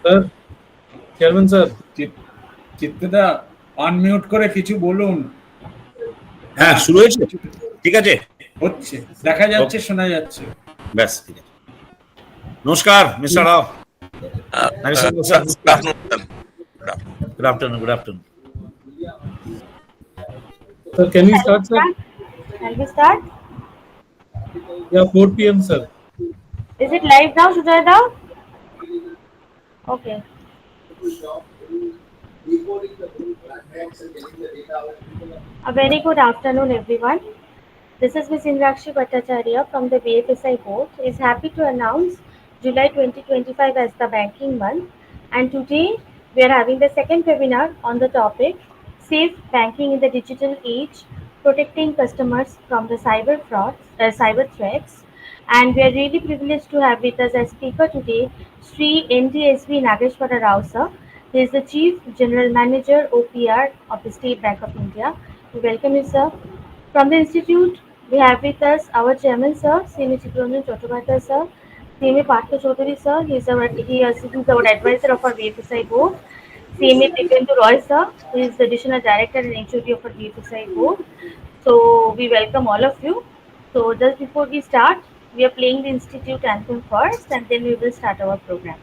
Sir, chairman sir, চিত্তদা unmute করে কিছু বলুন। হ্যাঁ, শুরু হয়েছে, ঠিক আছে, হচ্ছে, দেখা যাচ্ছে, শোনা যাচ্ছে। ব্যাস ঠিক আছে। নমস্কার mister Rao. Good afternoon, good afternoon. sir, can we start, sir? Can we start? Yeah, 4 p.m., sir. Is it live now, Sujayda? Okay. A very good afternoon, everyone. This is Ms. Indrakshi Bhattacharya from the BFSI board. Is happy to announce July 2025 as the banking month, and today we are having the second webinar on the topic Safe Banking in the Digital Age, Protecting Customers from the cyber threats. And we are really privileged to have with us as speaker today Sri NDSV Nageshwara Rao sir. He is the Chief General Manager OPR of the State Bank of India. We welcome you, sir. From the institute, we have with us our chairman, sir, C.M. Chittaranjan Chattopadhyay, sir, C.M. Partha Chaudhary, sir. He's our advisor of our BFSI board. C.M. Dipendu Roy, sir, who is the additional director and HOD of our BFSI board. So we welcome all of you. So just before we start, we are playing the institute anthem first, and then we will start our program.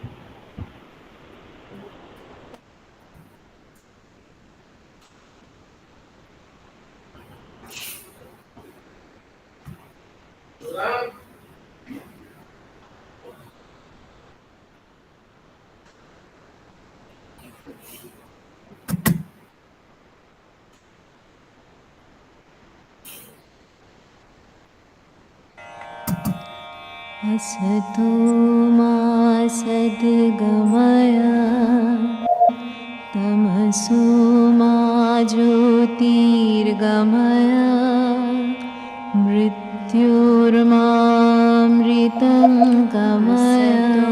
असतो मा सद्गमया तमसो मा ज्योतिर्गमया मृत्योर्मामृतं गमया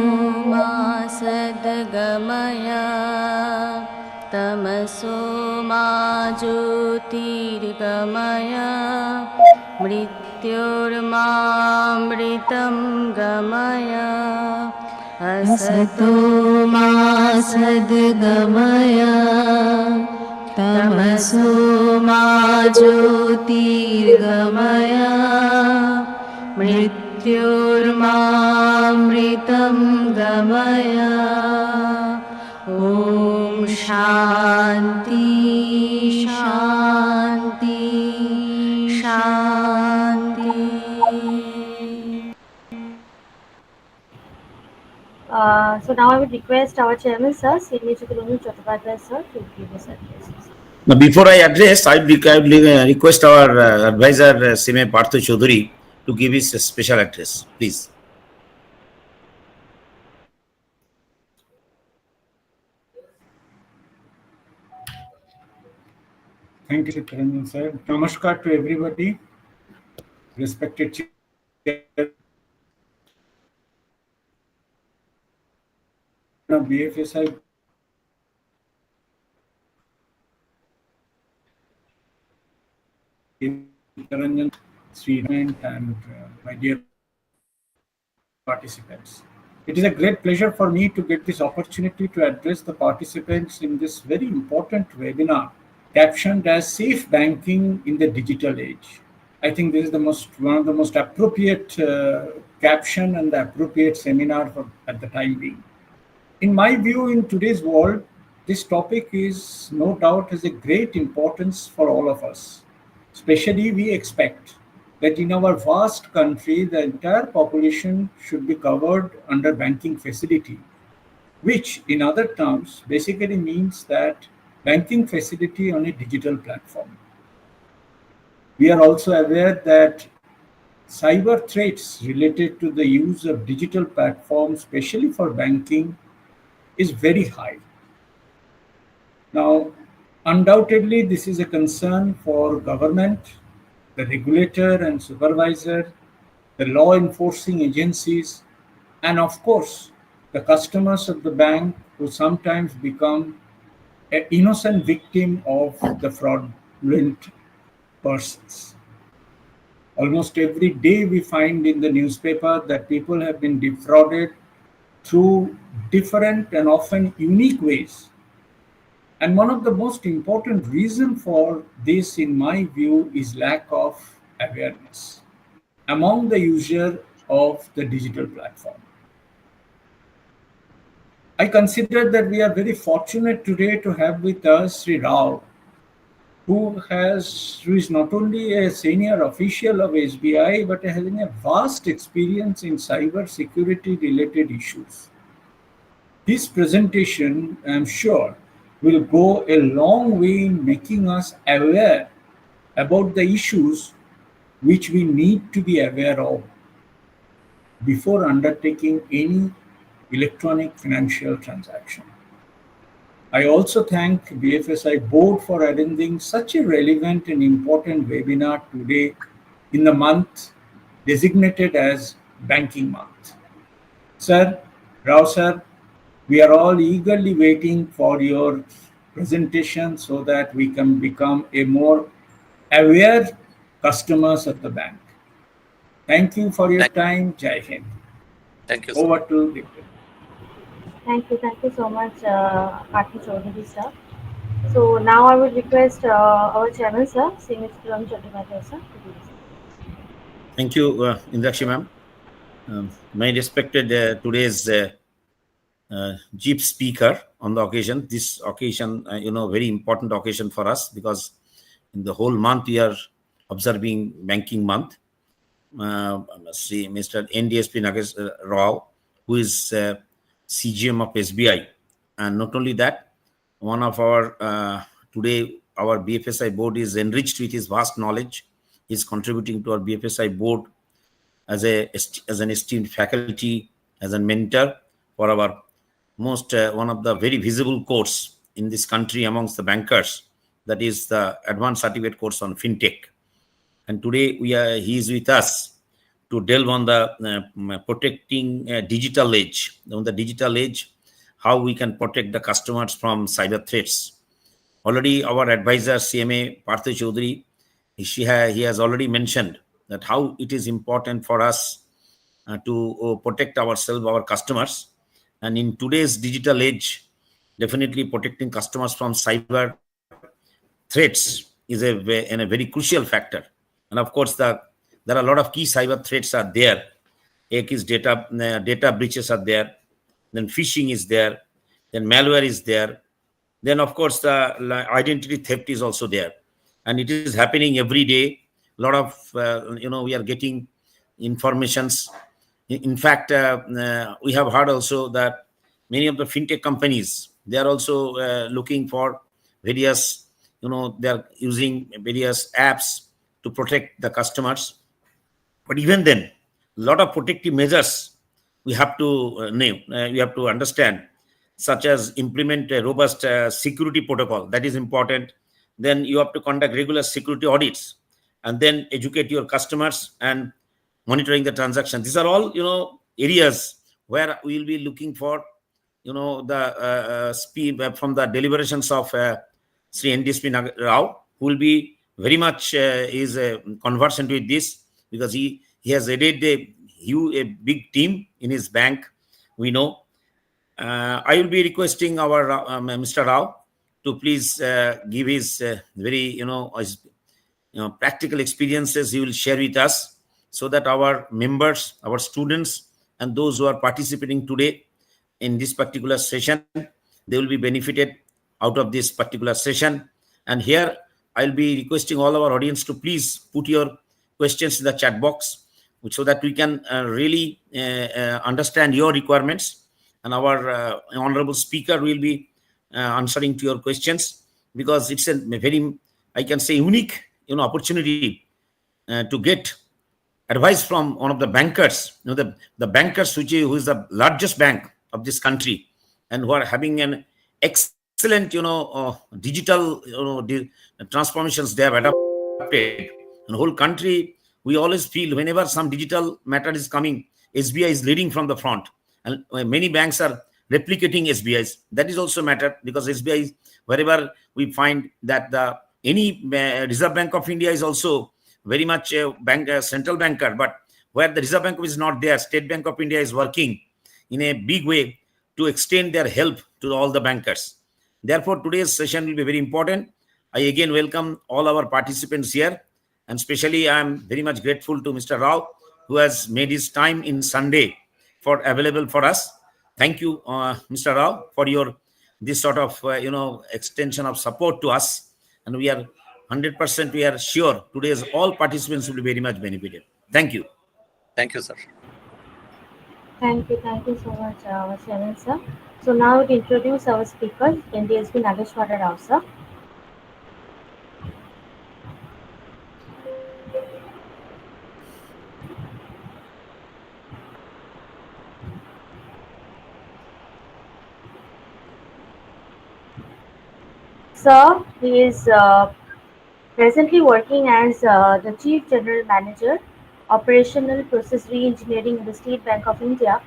मा सद्गमया तमसो मा ज्योतिर्गमया मृत्योर्मामृतं गमय असतो मा सद्गमय तमसो मा ज्योतिर्गमय मृत्योर्मामृतं गमय ॐ शान्ति शान्ति शान्ति. So now I would request our chairman, sir, C.M. Chittaranjan Chattopadhyay, sir, to give us address. Now, before I address, I request our advisor, C.M. Partha Chaudhary, to give his special address, please. Thank you, Chittaranjan sir. Namaskar to everybody. Respected BFSI Chittaranjan, Sridhar, and my dear participants. It is a great pleasure for me to get this opportunity to address the participants in this very important webinar captioned as Safe Banking in the Digital Age. I think this is one of the most appropriate caption and the appropriate seminar at the time being. In my view, in today's world, this topic is no doubt has a great importance for all of us. Especially, we expect that in our vast country, the entire population should be covered under banking facility, which in other terms basically means that banking facility on a digital platform. We are also aware that cyber threats related to the use of digital platforms, especially for banking, is very high. Now, undoubtedly, this is a concern for government, the regulator and supervisor, the law enforcing agencies, and of course, the customers of the bank who sometimes become an innocent victim of the fraudulent persons. Almost every day we find in the newspaper that people have been defrauded through different and often unique ways. And one of the most important reasons for this, in my view, is lack of awareness among the user of the digital platform. I consider that we are very fortunate today to have with us Sri Rao, who is not only a senior official of SBI but having a vast experience in cyber security related issues. This presentation, I am sure, will go a long way in making us aware about the issues which we need to be aware of before undertaking any electronic financial transaction. I also thank BFSI board for arranging such a relevant and important webinar today in the month designated as Banking Month. Sir, Rao sir, we are all eagerly waiting for your presentation so that we can become a more aware customers of the bank. Thank you for your time. Jai Hind. Thank you, sir. Over to Victor. Thank you so much, Partner Chaudhary sir. So now I would request our chairman sir, Srimati Chattopadhyay sir, to do this. Thank you, Indrakshi ma'am. My respected today's chief speaker on the occasion. This occasion, very important occasion for us because in the whole month we are observing Banking Month. See Mr. NDSP Nagesh Rao, who is CGM of SBI, and not only that, one of our today our BFSI board is enriched with his vast knowledge. He is contributing to our BFSI board as an esteemed faculty, as a mentor for our most one of the very visible course in this country amongst the bankers, that is the advanced certificate course on fintech. And today he is with us to delve on the protecting digital age. On the digital age, how we can protect the customers from cyber threats. Already our advisor CMA Partha Chaudhary, he has already mentioned that how it is important for us to protect ourselves, our customers. And in today's digital age, definitely protecting customers from cyber threats is a very crucial factor. And of course, there are a lot of key cyber threats are there. Ek is data breaches are there. Then phishing is there. Then malware is there. Then of course the identity theft is also there, and it is happening every day. A lot of we are getting informations. In fact, we have heard also that many of the fintech companies, they are also looking for various, they are using various apps to protect the customers. But even then, a lot of protective measures we have to we have to understand, such as implement a robust security protocol. That is important. Then you have to conduct regular security audits, and then educate your customers and monitoring the transaction. These are all areas where we will be looking for the speed from the deliberations of Sri NDSP Rao, who will be very much is conversant with this, because he has added a big team in his bank. We know. I will be requesting our Mr. Rao to please give his very his, practical experiences he will share with us, so that our members, our students, and those who are participating today in this particular session, they will be benefited out of this particular session. And here I'll be requesting all our audience to please put your questions in the chat box, so that we can really understand your requirements, and our honorable speaker will be answering to your questions, because it's a very, I can say, unique opportunity to get advice from one of the bankers, the bankers who is the largest bank of this country, and who are having an excellent digital transformations they have adopted. In the whole country, we always feel whenever some digital matter is coming, SBI is leading from the front, and many banks are replicating SBI's. That is also matter, because SBI, wherever we find that any Reserve Bank of India is also very much a central banker, but where the Reserve Bank is not there, State Bank of India is working in a big way to extend their help to all the bankers. Therefore, today's session will be very important. I again welcome all our participants here, and especially I am very much grateful to Mr. Rao, who has made his time in Sunday for available for us. Thank you, Mr. Rao, for your this sort of extension of support to us, and we are 100% we are sure today's all participants will be very much benefited. Thank you. Thank you, sir. Thank you so much, Chairman sir. So now we introduce our speakers, NDSP Nageshwara Rao sir. Sir, he is presently working as the Chief General Manager, Operational Process Re-engineering in the State Bank of India,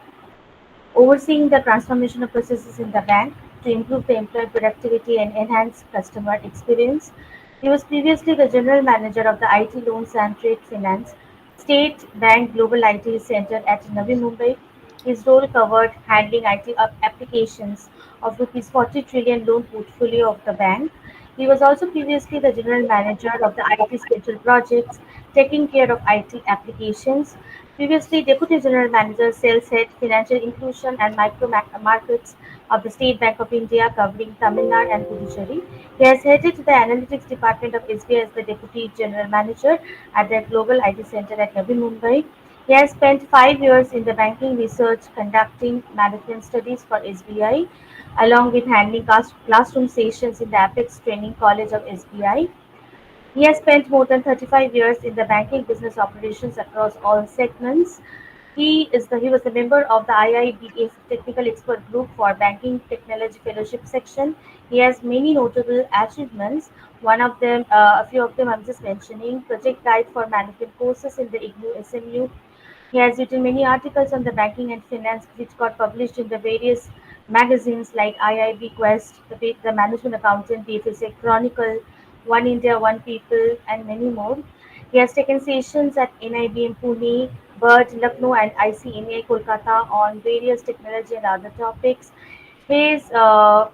overseeing the transformation of processes in the bank to improve the employee productivity and enhance customer experience. He was previously the General Manager of the IT Loans and Trade Finance State Bank Global IT Center at Navi Mumbai. His role covered handling IT applications of Rs 40 trillion loan portfolio of the bank. He was also previously the General Manager of the IT Special Projects, taking care of IT applications. Previously Deputy General Manager, Sales Head, Financial Inclusion and Micro Markets of the State Bank of India, covering Tamil Nadu and Puducherry. He has headed the Analytics Department of SBI as the Deputy General Manager at the Global IT Center at Navi Mumbai. He has spent 5 years in the banking research conducting management studies for SBI, along with handling classroom sessions in the Apex Training College of SBI. He has spent more than 35 years in the banking business operations across all segments. He was a member of the IIBF Technical Expert Group for Banking Technology Fellowship section. He has many notable achievements. One of them, a few of them I'm just mentioning: Project Guide for Management Courses in the IGNOU SMU. He has written many articles on the banking and finance, which got published in the various magazines like IIB Quest, the Management Accountant, BFSI Chronicle, One India, One People, and many more. He has taken sessions at NIBM Pune, BIRD Lucknow, and ICMAI Kolkata on various technology and other topics. His the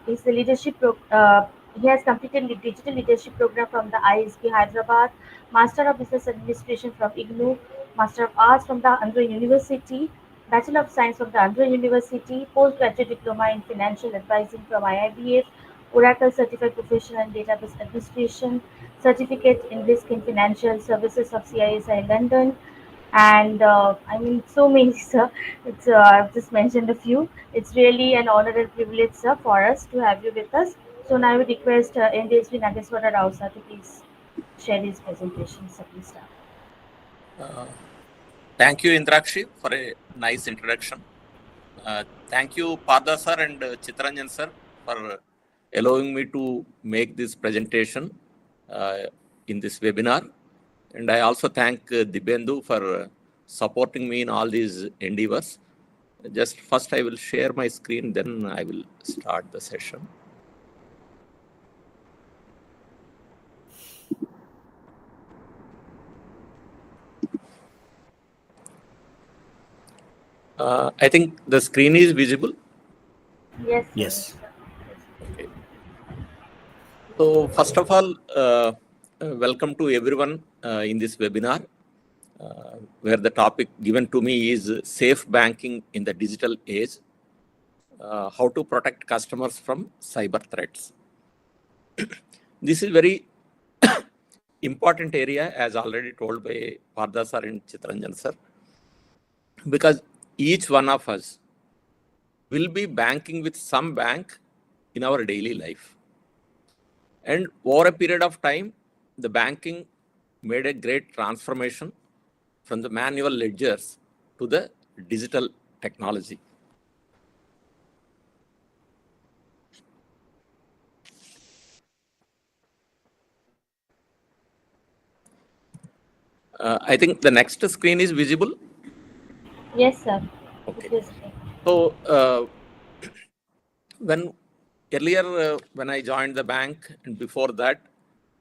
he has completed the digital leadership program from the ISB Hyderabad, Master of Business Administration from IGNOU, Master of Arts from the Andhra University, Bachelor of Science from the Andhra University, Postgraduate Diploma in Financial Advising from IIBF, Oracle Certified Professional in Database Administration, Certificate in Risk in Financial Services of CISI London, and I mean so many, sir. I've just mentioned a few. It's really an honor and privilege, sir, for us to have you with us. So now I would request NDSP Nageswara Rao, sir, to please share his presentation. Sir, please start. Thank you, Indrakshi, for a nice introduction. Thank you, Partha sir and Chitranjan sir, for allowing me to make this presentation in this webinar. And I also thank Dibendu for supporting me in all these endeavors. Just first I will share my screen, then I will start the session. I think the screen is visible. Yes. Sir. Yes. Okay. So first of all, welcome to everyone in this webinar, where the topic given to me is safe banking in the digital age, how to protect customers from cyber threats. This is very important area, as already told by Partha sir and Chitranjan sir, because each one of us will be banking with some bank in our daily life. And over a period of time, the banking made a great transformation from the manual ledgers to the digital technology. I think the next screen is visible. Yes, sir. Okay. So when earlier when I joined the bank and before that,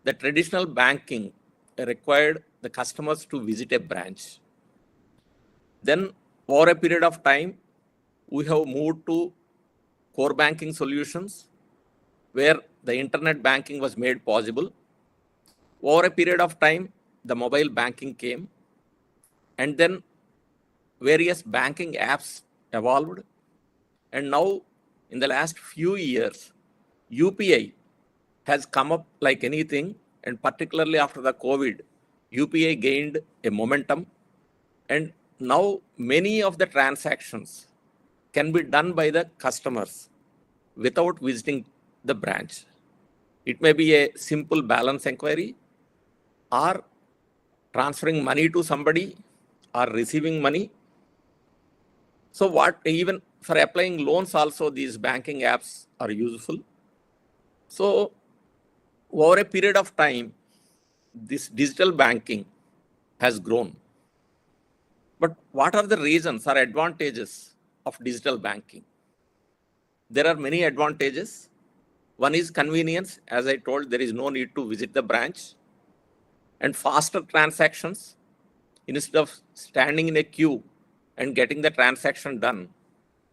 the traditional banking required the customers to visit a branch. Then over a period of time, we have moved to core banking solutions where the internet banking was made possible. Over a period of time, the mobile banking came, and then various banking apps evolved. And now, in the last few years, UPI has come up like anything, and particularly after the COVID, UPI gained a momentum. And now many of the transactions can be done by the customers without visiting the branch. It may be a simple balance inquiry, or transferring money to somebody, or receiving money. So even for applying loans also, these banking apps are useful. So over a period of time, this digital banking has grown. But what are the reasons or advantages of digital banking? There are many advantages. One is convenience. As I told, there is no need to visit the branch. And faster transactions. Instead of standing in a queue and getting the transaction done,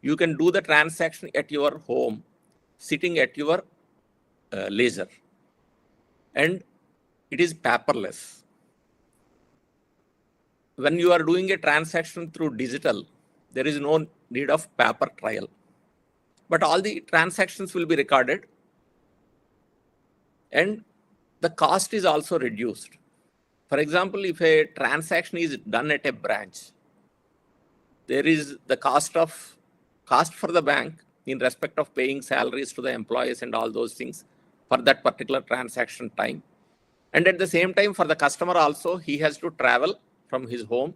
you can do the transaction at your home, sitting at your leisure. And it is paperless. When you are doing a transaction through digital, there is no need of paper trail. But all the transactions will be recorded, and the cost is also reduced. For example, if a transaction is done at a branch, there is the cost for the bank in respect of paying salaries to the employees and all those things for that particular transaction time. And at the same time, for the customer also, he has to travel from his home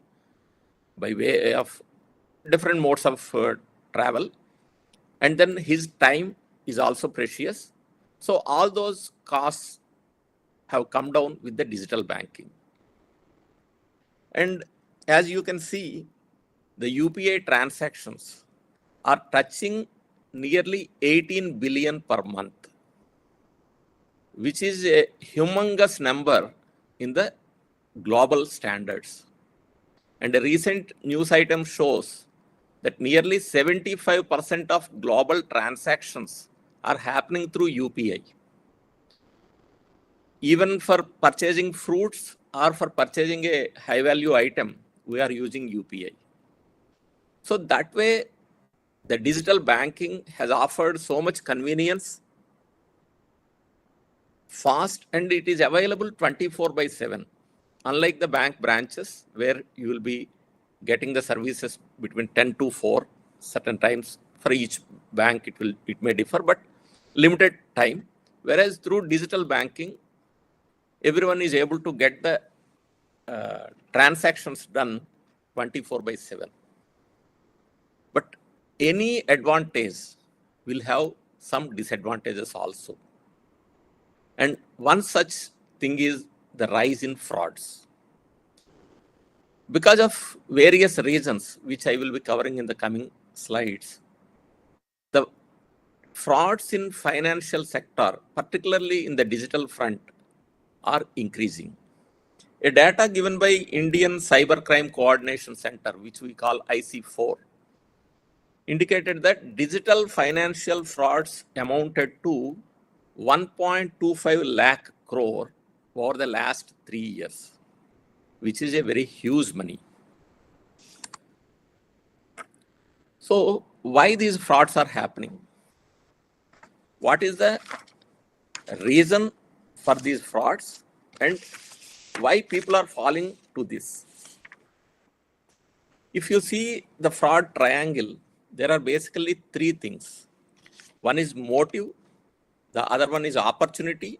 by way of different modes of travel. And then his time is also precious. So all those costs have come down with the digital banking. And as you can see, the UPI transactions are touching nearly 18 billion per month, which is a humongous number in the global standards. And a recent news item shows that nearly 75% of global transactions are happening through UPI. Even for purchasing fruits or for purchasing a high value item, we are using UPI. So that way, the digital banking has offered so much convenience, fast, and it is available 24/7. Unlike the bank branches where you will be getting the services between 10 to 4, certain times for each bank it may differ, but limited time. Whereas through digital banking, everyone is able to get the transactions done 24/7. But any advantage will have some disadvantages also. And one such thing is the rise in frauds. Because of various reasons, which I will be covering in the coming slides, the frauds in financial sector, particularly in the digital front, are increasing. A data given by Indian Cybercrime Coordination Center, which we call IC4, indicated that digital financial frauds amounted to 1.25 lakh crore over the last 3 years, which is a very huge money. So why these frauds are happening? What is the reason for these frauds and why people are falling to this? If you see the fraud triangle, there are basically 3 things. One is motive, the other one is opportunity,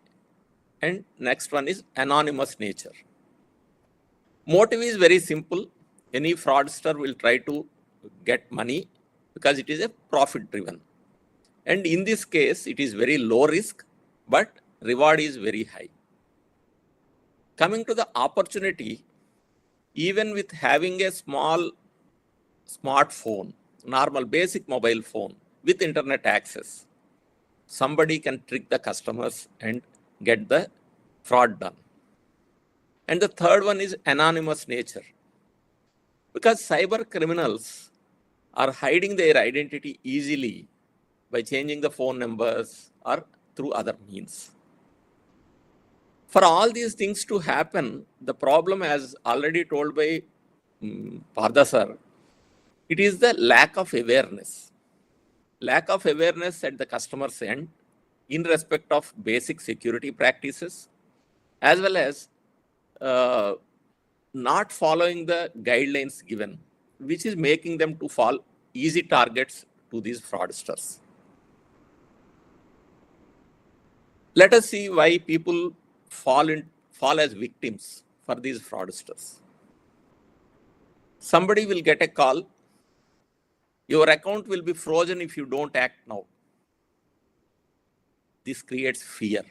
and next one is anonymous nature. Motive is very simple. Any fraudster will try to get money because it is a profit driven. And in this case, it is very low risk, but reward is very high. Coming to the opportunity, even with having a small smartphone, normal basic mobile phone with internet access, somebody can trick the customers and get the fraud done. And the third one is anonymous nature. Because cyber criminals are hiding their identity easily by changing the phone numbers or through other means. For all these things to happen, the problem, as already told by Partha sir, it is the lack of awareness. Lack of awareness at the customer's end in respect of basic security practices, as well as not following the guidelines given, which is making them to fall easy targets to these fraudsters. Let us see why people fall as victims for these fraudsters. Somebody will get a call. Your account will be frozen if you don't act now. This creates fear.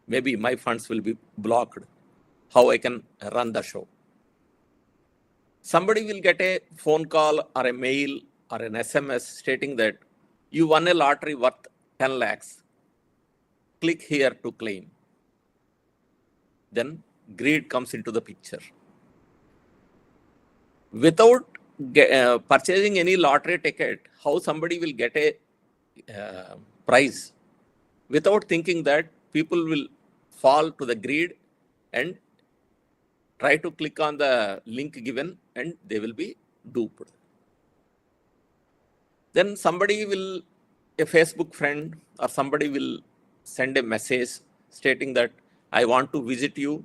Maybe my funds will be blocked. How I can run the show? Somebody will get a phone call or a mail or an SMS stating that you won a lottery worth 10 lakhs. Click here to claim. Then greed comes into the picture. Without purchasing any lottery ticket, how somebody will get a prize? Without thinking that people will fall to the greed and try to click on the link given and they will be duped. Then somebody will, a Facebook friend or somebody will send a message stating that I want to visit you,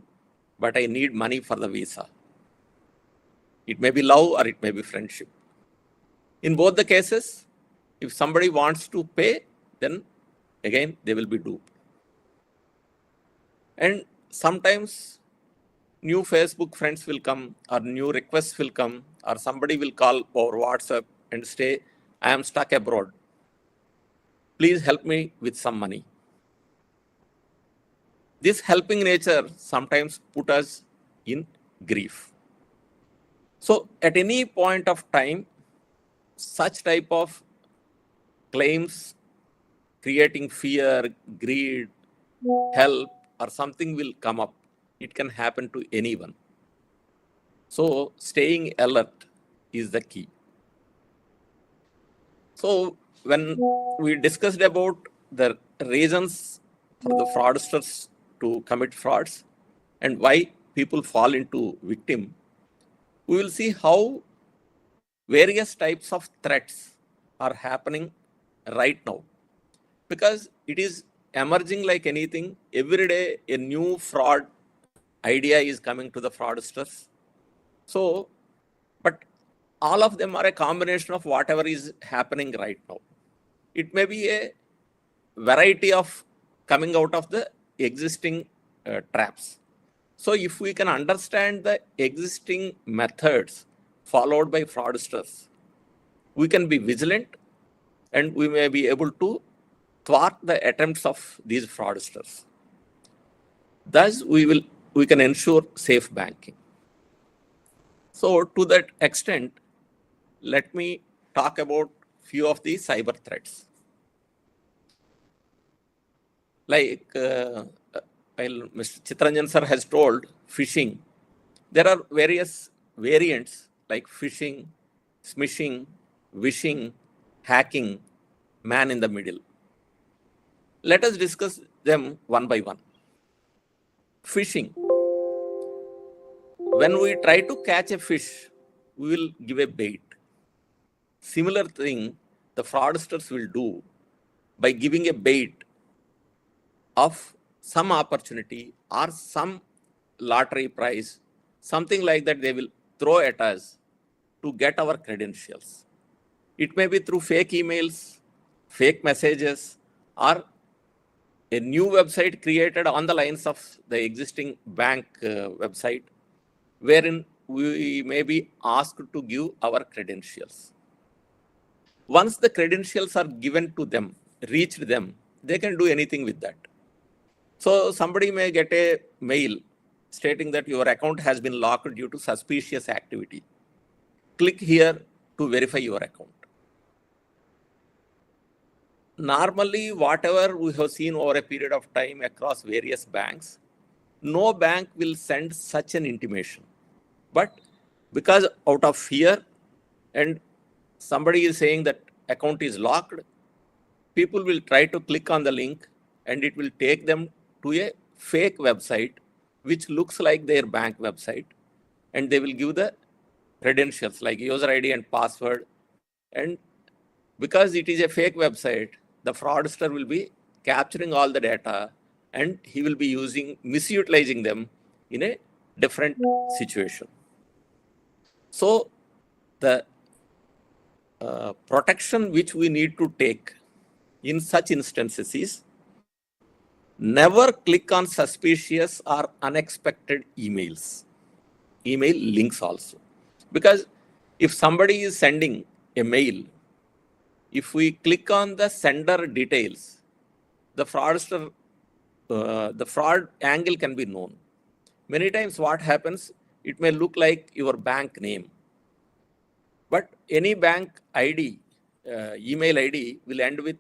but I need money for the visa. It may be love or it may be friendship. In both the cases, if somebody wants to pay, then again they will be duped. And sometimes new Facebook friends will come or new requests will come or somebody will call over WhatsApp and say, I am stuck abroad. Please help me with some money. This helping nature sometimes put us in grief. So at any point of time, such type of claims creating fear, greed, help, or something will come up. It can happen to anyone. So staying alert is the key. So when we discussed about the reasons for the fraudsters to commit frauds and why people fall into victim, we will see how various types of threats are happening right now. Because it is emerging like anything. Every day a new fraud idea is coming to the fraudsters. So, but all of them are a combination of whatever is happening right now. It may be a variety of coming out of the existing traps. So if we can understand the existing methods followed by fraudsters, we can be vigilant and we may be able to thwart the attempts of these fraudsters. Thus, we can ensure safe banking. So to that extent, let me talk about few of the cyber threats. Like Mr. Chitranjan sir has told, phishing. There are various variants like phishing, smishing, wishing, hacking, man in the middle. Let us discuss them one by one. Phishing. When we try to catch a fish, we will give a bait. Similar thing the fraudsters will do by giving a bait of some opportunity or some lottery prize, something like that they will throw at us to get our credentials. It may be through fake emails, fake messages, or a new website created on the lines of the existing bank website, wherein we may be asked to give our credentials. Once the credentials are given to them, reached them, they can do anything with that. So somebody may get a mail stating that your account has been locked due to suspicious activity. Click here to verify your account. Normally, whatever we have seen over a period of time across various banks, no bank will send such an intimation. But because out of fear and somebody is saying that account is locked, people will try to click on the link and it will take them to a fake website which looks like their bank website, and they will give the credentials like user ID and password. And because it is a fake website, the fraudster will be capturing all the data and he will be misutilizing them in a different situation. So the protection which we need to take in such instances is never click on suspicious or unexpected email links also. Because if somebody is sending a mail, if we click on the sender details, the fraudster, the fraud angle can be known. Many times what happens, it may look like your bank name, but any bank ID, email ID will end with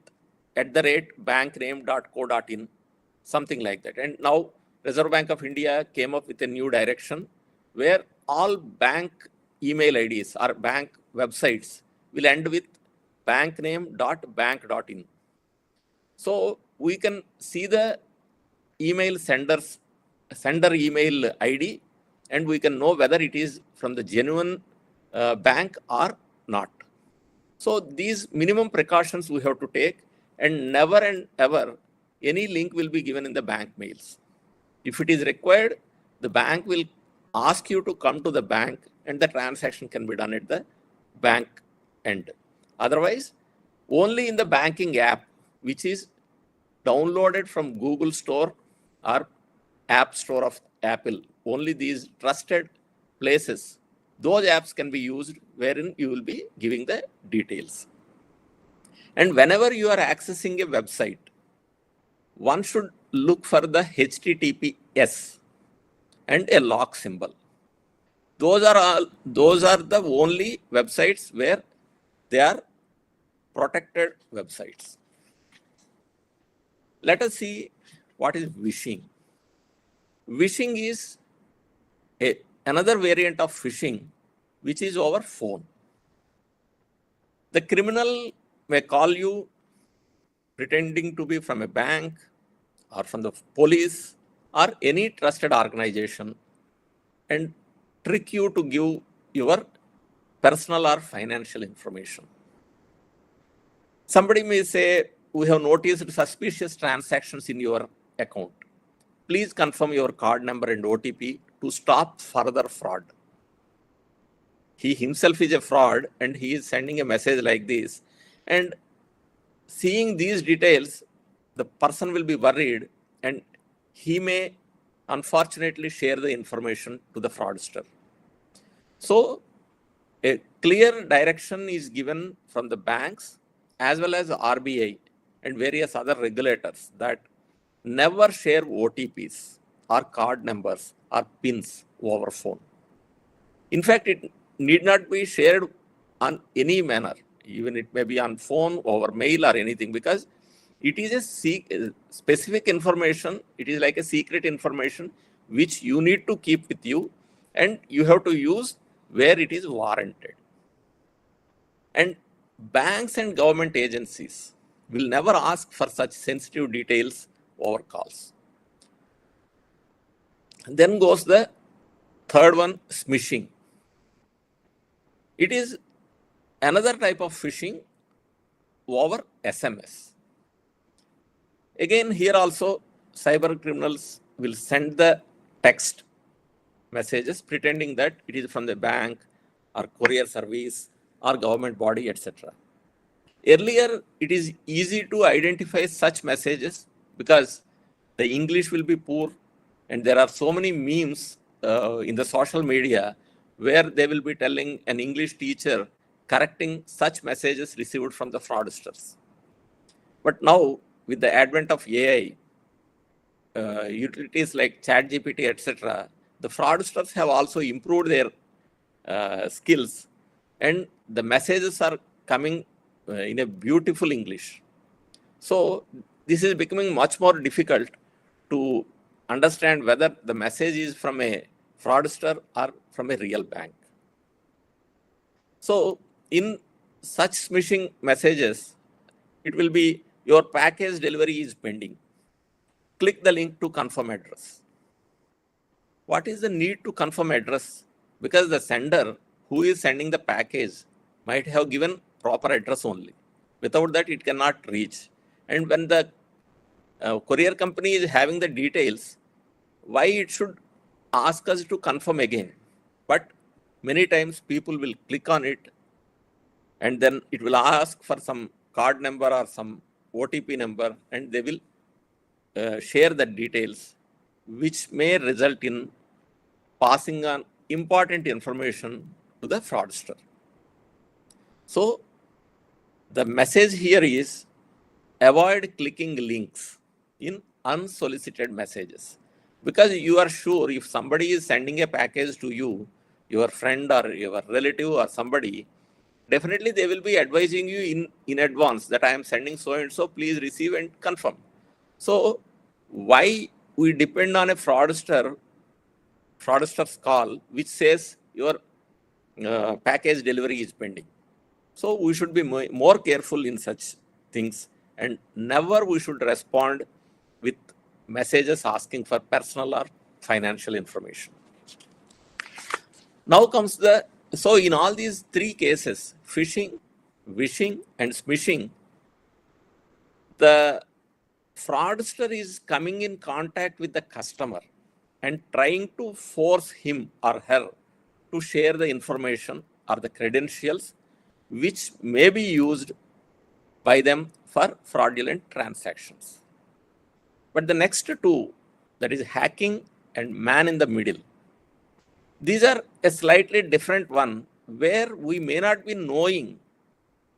@bankname.co.in, something like that. And now Reserve Bank of India came up with a new direction where all bank email IDs or bank websites will end with bankname.bank.in. So we can see the email sender email ID, and we can know whether it is from the genuine bank or not. So these minimum precautions we have to take, and never and ever any link will be given in the bank mails. If it is required, the bank will ask you to come to the bank and the transaction can be done at the bank end. Otherwise, only in the banking app, which is downloaded from Google Store or App Store of Apple, only these trusted places, those apps can be used wherein you will be giving the details. And whenever you are accessing a website, one should look for the HTTPS and a lock symbol. Those are the only websites where they are protected websites. Let us see what is phishing. Phishing is another variant of phishing, which is over phone. The criminal may call you pretending to be from a bank or from the police or any trusted organization and trick you to give your personal or financial information. Somebody may say, we have noticed suspicious transactions in your account. Please confirm your card number and OTP to stop further fraud. He himself is a fraud and he is sending a message like this. And seeing these details, the person will be worried and he may unfortunately share the information to the fraudster. So a clear direction is given from the banks as well as the RBI and various other regulators that never share OTPs or card numbers or PINs over phone. In fact, it need not be shared on any manner. Even it may be on phone, over mail or anything, because it is a specific information. It is like a secret information which you need to keep with you and you have to use where it is warranted. And banks and government agencies will never ask for such sensitive details over calls. And then goes the third one, smishing. It is another type of phishing over SMS. Again, here also cyber criminals will send the text messages pretending that it is from the bank or courier service or government body, etc. Earlier, it is easy to identify such messages because the English will be poor and there are so many memes in the social media where they will be telling an English teacher correcting such messages received from the fraudsters. But now, with the advent of AI, utilities like ChatGPT, etc., the fraudsters have also improved their skills and the messages are coming in a beautiful English. So this is becoming much more difficult to understand whether the message is from a fraudster or from a real bank. So in such smishing messages, it will be your package delivery is pending. Click the link to confirm address. What is the need to confirm address? Because the sender who is sending the package might have given proper address only. Without that, it cannot reach. And when the courier company is having the details, why it should ask us to confirm again? But many times people will click on it and then it will ask for some card number or some OTP number, and they will share the details, which may result in passing on important information to the fraudster. So the message here is avoid clicking links in unsolicited messages, because you are sure if somebody is sending a package to you, your friend or your relative or somebody, definitely they will be advising you in advance that I am sending so and so, please receive and confirm. So why we depend on a fraudster's call which says your package delivery is pending? So we should be more careful in such things, and never we should respond with messages asking for personal or financial information. Now comes so in all these three cases, phishing, wishing, and smishing, the fraudster is coming in contact with the customer and trying to force him or her to share the information or the credentials which may be used by them for fraudulent transactions. But the next two, that is hacking and man in the middle, these are a slightly different one, where we may not be knowing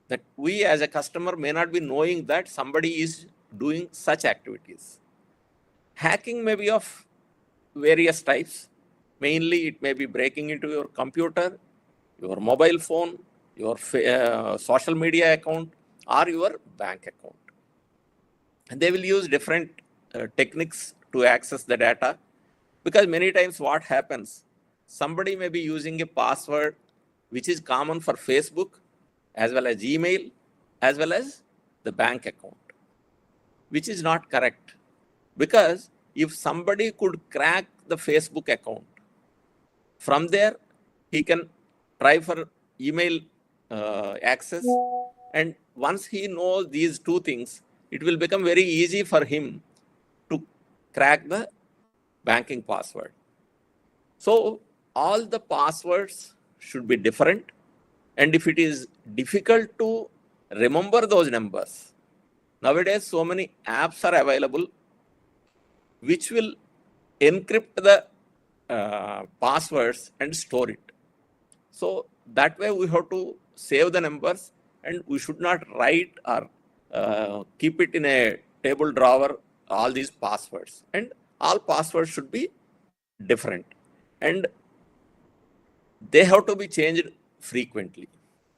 that we as a customer may not be knowing that somebody is doing such activities. Hacking may be of various types. Mainly it may be breaking into your computer, your mobile phone, your social media account, or your bank account. And they will use different techniques to access the data, because many times what happens, somebody may be using a password which is common for Facebook as well as email as well as the bank account, which is not correct. Because if somebody could crack the Facebook account, from there he can try for email access, and once he knows these two things, it will become very easy for him to crack the banking password. So all the passwords should be different, and if it is difficult to remember those numbers, nowadays so many apps are available which will encrypt the passwords and store it. So that way we have to save the numbers, and we should not write or keep it in a table drawer, all these passwords. And all passwords should be different, and they have to be changed frequently.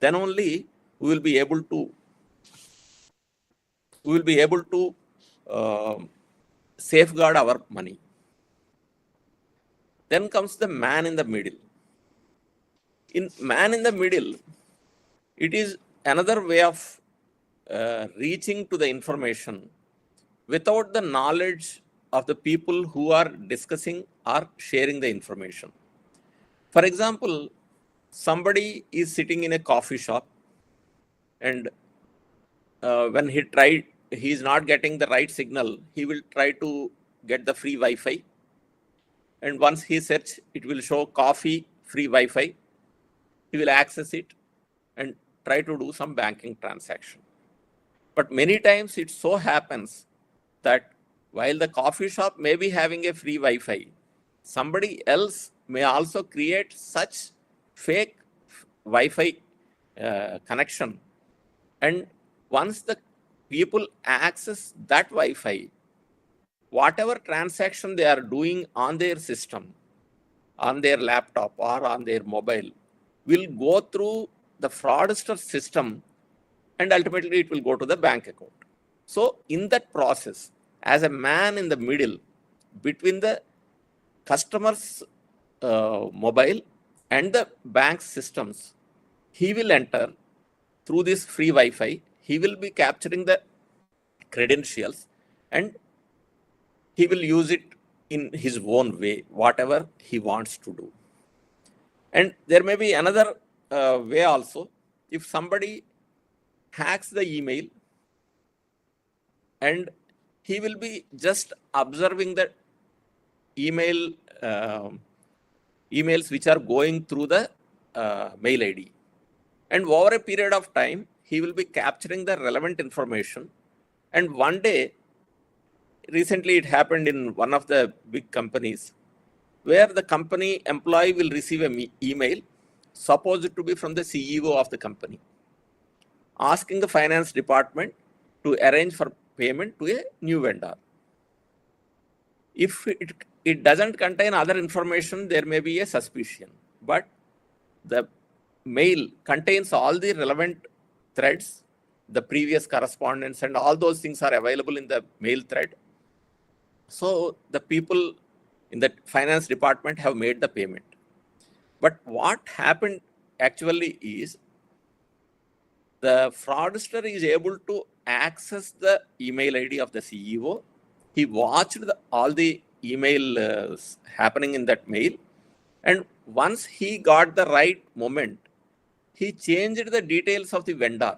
Then only we will be able to safeguard our money. Then comes the man in the middle. In man in the middle, it is another way of reaching to the information without the knowledge of the people who are discussing or sharing the information. For example, somebody is sitting in a coffee shop, and when he is not getting the right signal, he will try to get the free Wi-Fi. And once he search, it will show coffee free Wi-Fi. He will access it and try to do some banking transaction. But many times it so happens that while the coffee shop may be having a free Wi-Fi, somebody else may also create such fake Wi-Fi connection. And once the people access that Wi-Fi, whatever transaction they are doing on their system, on their laptop or on their mobile, will go through the fraudster system, and ultimately it will go to the bank account. So in that process, as a man in the middle between the customer's mobile and the bank systems, he will enter through this free Wi-Fi, he will be capturing the credentials and he will use it in his own way, whatever he wants to do. And there may be another way also. If somebody hacks the email and he will be just observing the emails which are going through the mail ID. And over a period of time, he will be capturing the relevant information. And one day, recently it happened in one of the big companies, where the company employee will receive an email, supposed to be from the CEO of the company, asking the finance department to arrange for payment to a new vendor. If it doesn't contain other information, there may be a suspicion. But the mail contains all the relevant threads, the previous correspondence, and all those things are available in the mail thread. So the people in the finance department have made the payment. But what happened actually is the fraudster is able to access the email ID of the CEO. He watched all the email happening in that mail. And once he got the right moment, he changed the details of the vendor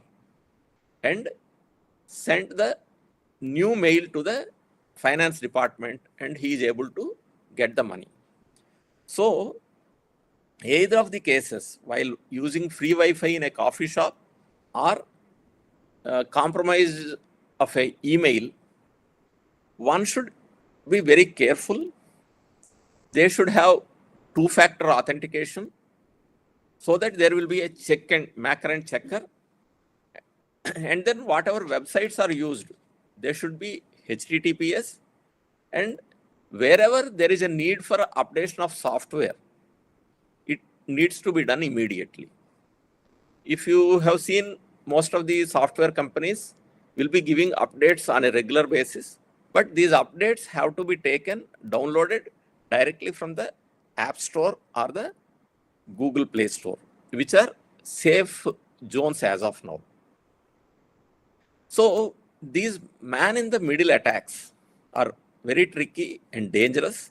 and sent the new mail to the finance department, and he is able to get the money. So either of the cases, while using free Wi-Fi in a coffee shop or compromise of an email, one should be very careful. They should have two-factor authentication so that there will be a check and maker and checker. And then whatever websites are used, they should be HTTPS. And wherever there is a need for updation of software, it needs to be done immediately. If you have seen, most of the software companies will be giving updates on a regular basis, but these updates have to be taken, downloaded directly from the App Store or the Google Play Store, which are safe zones as of now. So these man-in-the-middle attacks are very tricky and dangerous,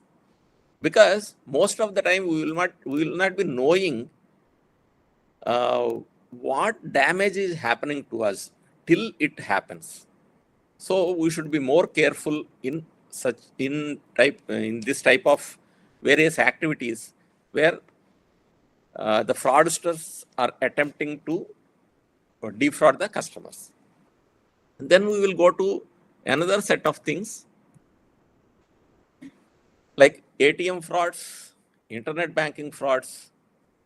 because most of the time we will not be knowing what damage is happening to us till it happens. So we should be more careful in this type of various activities where the fraudsters are attempting to defraud the customers. And then we will go to another set of things like ATM frauds, internet banking frauds,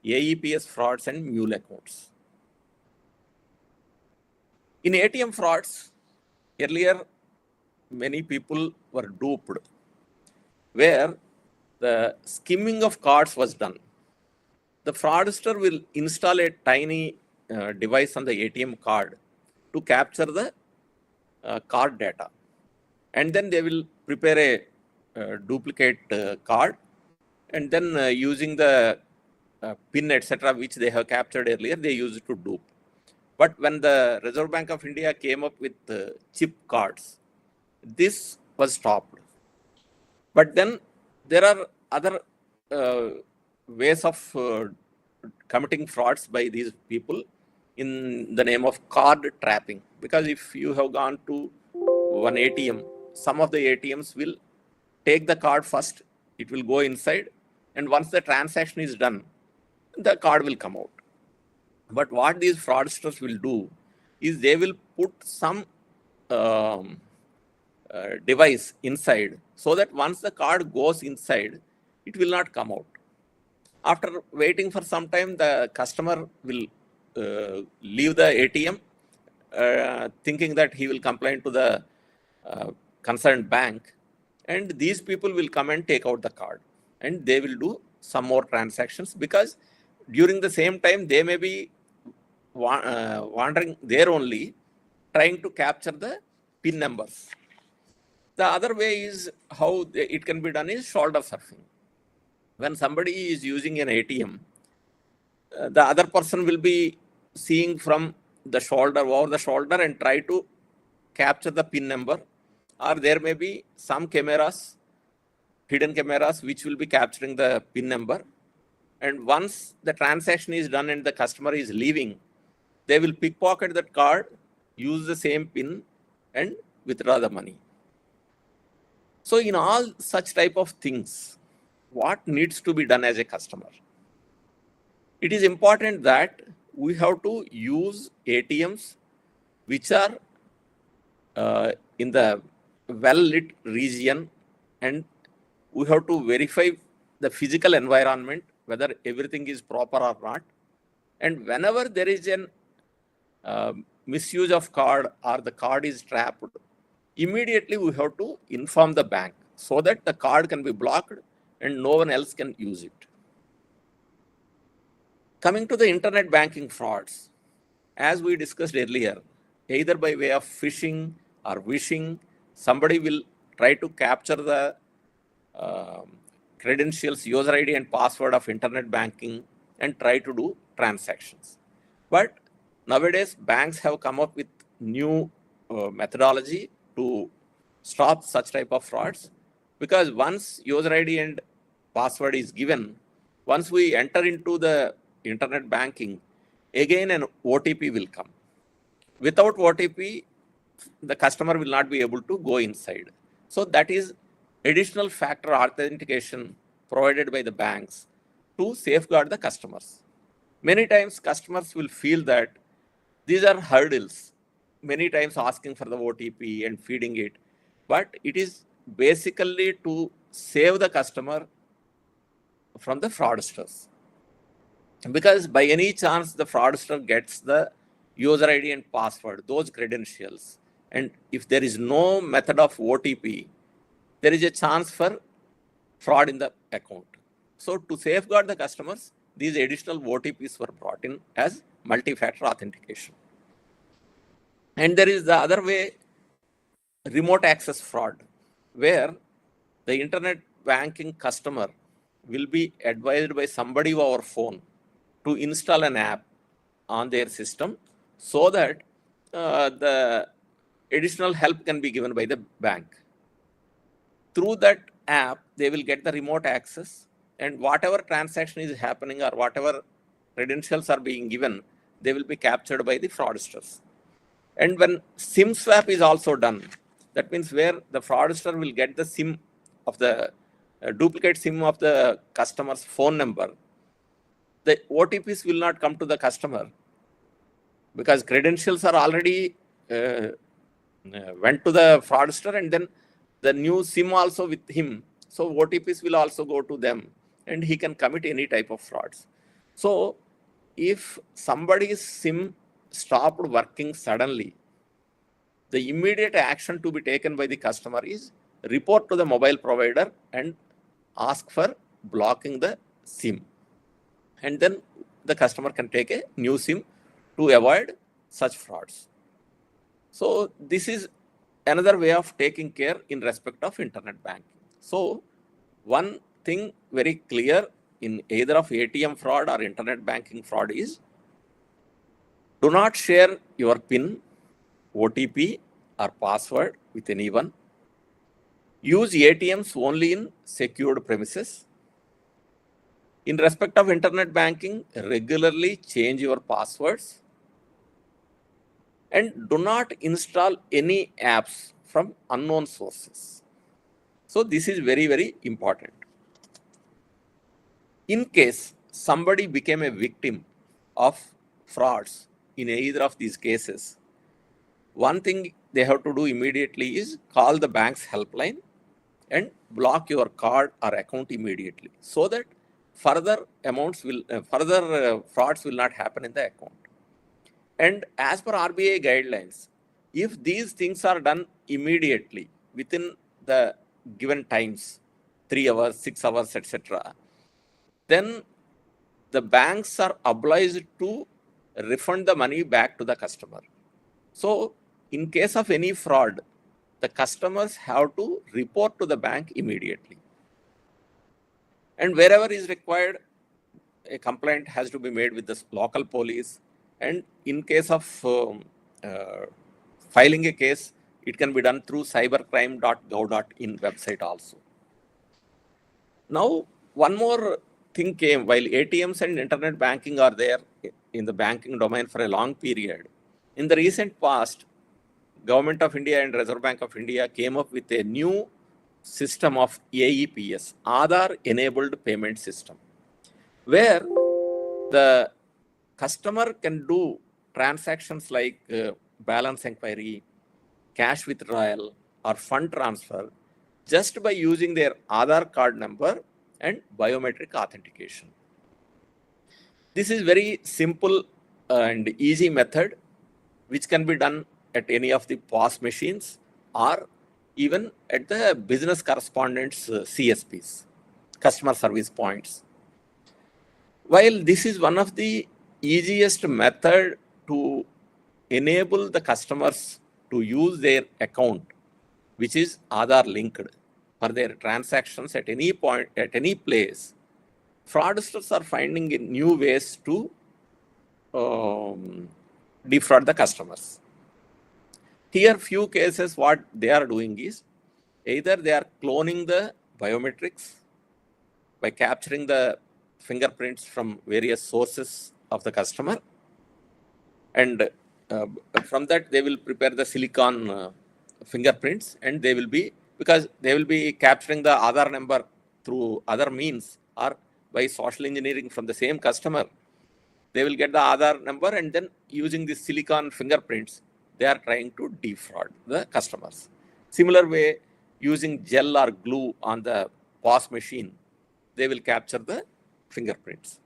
AEPS frauds, and Mule accounts. In ATM frauds, earlier many people were duped, where the skimming of cards was done. The fraudster will install a tiny device on the ATM card to capture the card data. And then they will prepare a duplicate card, and then using the PIN, etc., which they have captured earlier, they use it to dupe. But when the Reserve Bank of India came up with chip cards, this was stopped. But then there are other ways of committing frauds by these people in the name of card trapping. Because if you have gone to one ATM, some of the ATMs will take the card first, it will go inside, and once the transaction is done, the card will come out. But what these fraudsters will do is they will put some device inside, so that once the card goes inside, it will not come out. After waiting for some time, the customer will leave the ATM thinking that he will complain to the concerned bank, and these people will come and take out the card, and they will do some more transactions, because during the same time they may be wandering there only, trying to capture the PIN numbers. The other way is how it can be done is shoulder surfing. When somebody is using an ATM, the other person will be seeing from the shoulder, over the shoulder, and try to capture the PIN number. Or there may be some cameras, hidden cameras, which will be capturing the PIN number. And once the transaction is done and the customer is leaving, they will pickpocket that card, use the same PIN, and withdraw the money. So in all such type of things, what needs to be done as a customer? It is important that we have to use ATMs which are in the well-lit region, and we have to verify the physical environment, whether everything is proper or not. And whenever there is an misuse of card or the card is trapped, immediately we have to inform the bank so that the card can be blocked and no one else can use it. Coming to the internet banking frauds, as we discussed earlier, either by way of phishing or wishing, somebody will try to capture the credentials, user ID and password of internet banking and try to do transactions. But nowadays, banks have come up with new methodology to stop such type of frauds, because once user ID and password is given, once we enter into the internet banking, again an OTP will come. Without OTP, the customer will not be able to go inside. So that is additional factor authentication provided by the banks to safeguard the customers. Many times customers will feel that these are hurdles, many times asking for the OTP and feeding it, but it is basically to save the customer from the fraudsters. Because by any chance the fraudster gets the user ID and password, those credentials, and if there is no method of OTP, there is a chance for fraud in the account. So to safeguard the customers, these additional OTPs were brought in as multi-factor authentication. And there is the other way, remote access fraud, where the internet banking customer will be advised by somebody over phone to install an app on their system so that the additional help can be given by the bank. Through that app, they will get the remote access, and whatever transaction is happening or whatever credentials are being given, they will be captured by the fraudsters. And when SIM swap is also done, that means where the fraudster will get the SIM of the duplicate SIM of the customer's phone number, the OTPs will not come to the customer because credentials are already went to the fraudster, and then the new SIM also with him. So OTPs will also go to them and he can commit any type of frauds. So if somebody's SIM stopped working suddenly, the immediate action to be taken by the customer is report to the mobile provider and ask for blocking the SIM. And then the customer can take a new SIM to avoid such frauds. So this is another way of taking care in respect of internet banking. So one thing very clear in either of ATM fraud or internet banking fraud is, do not share your PIN, OTP or password with anyone. Use ATMs only in secured premises. In respect of internet banking, regularly change your passwords. And do not install any apps from unknown sources. So this is very, very important. In case somebody became a victim of frauds in either of these cases, one thing they have to do immediately is call the bank's helpline and block your card or account immediately, so that further frauds will not happen in the account. And as per RBI guidelines, if these things are done immediately within the given times, 3 hours, 6 hours, etc., then the banks are obliged to refund the money back to the customer. So in case of any fraud, the customers have to report to the bank immediately. And wherever is required, a complaint has to be made with the local police, And in case of filing a case, it can be done through cybercrime.gov.in website also. Now, one more thing came. While ATMs and internet banking are there in the banking domain for a long period, in the recent past, Government of India and Reserve Bank of India came up with a new system of AEPS, Aadhaar Enabled Payment System, where the customer can do transactions like balance inquiry, cash withdrawal, or fund transfer just by using their Aadhaar card number and biometric authentication. This is very simple and easy method which can be done at any of the POS machines or even at the business correspondents CSPs, customer service points. While this is one of the easiest method to enable the customers to use their account, which is Aadhaar linked, for their transactions at any point, at any place, fraudsters are finding new ways to defraud the customers. Here, few cases, what they are doing is either they are cloning the biometrics by capturing the fingerprints from various sources of the customer, and from that they will prepare the silicon fingerprints, and they will be, because they will be capturing the Aadhaar number through other means or by social engineering from the same customer. They will get the Aadhaar number, and then using the silicon fingerprints, they are trying to defraud the customers. Similar way, using gel or glue on the POS machine, they will capture the fingerprints.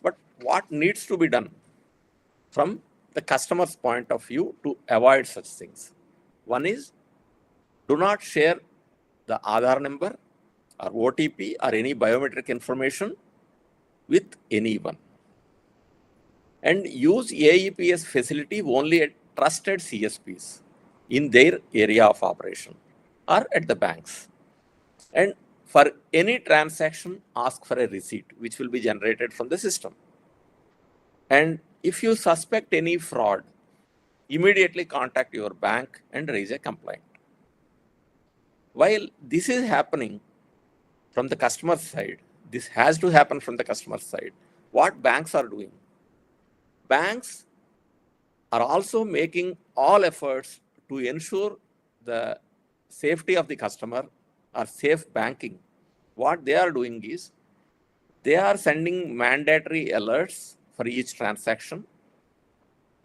But what needs to be done from the customer's point of view to avoid such things? One is, do not share the Aadhaar number or OTP or any biometric information with anyone. And use AEPS facility only at trusted CSPs in their area of operation or at the banks. And for any transaction, ask for a receipt, which will be generated from the system. And if you suspect any fraud, immediately contact your bank and raise a complaint. While this is happening from the customer side, this has to happen from the customer side. What banks are doing? Banks are also making all efforts to ensure the safety of the customer or safe banking. What they are doing is, they are sending mandatory alerts for each transaction.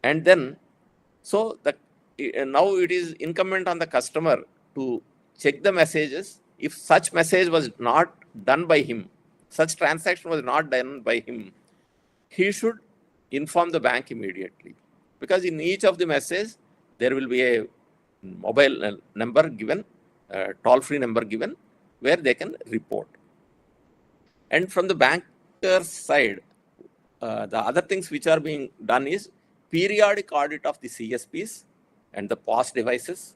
And then, so now it is incumbent on the customer to check the messages. If such message was not done by him, such transaction was not done by him, he should inform the bank immediately. Because in each of the messages, there will be a mobile number given, toll-free number given, where they can report. And from the banker's side, the other things which are being done is periodic audit of the CSPs and the POS devices,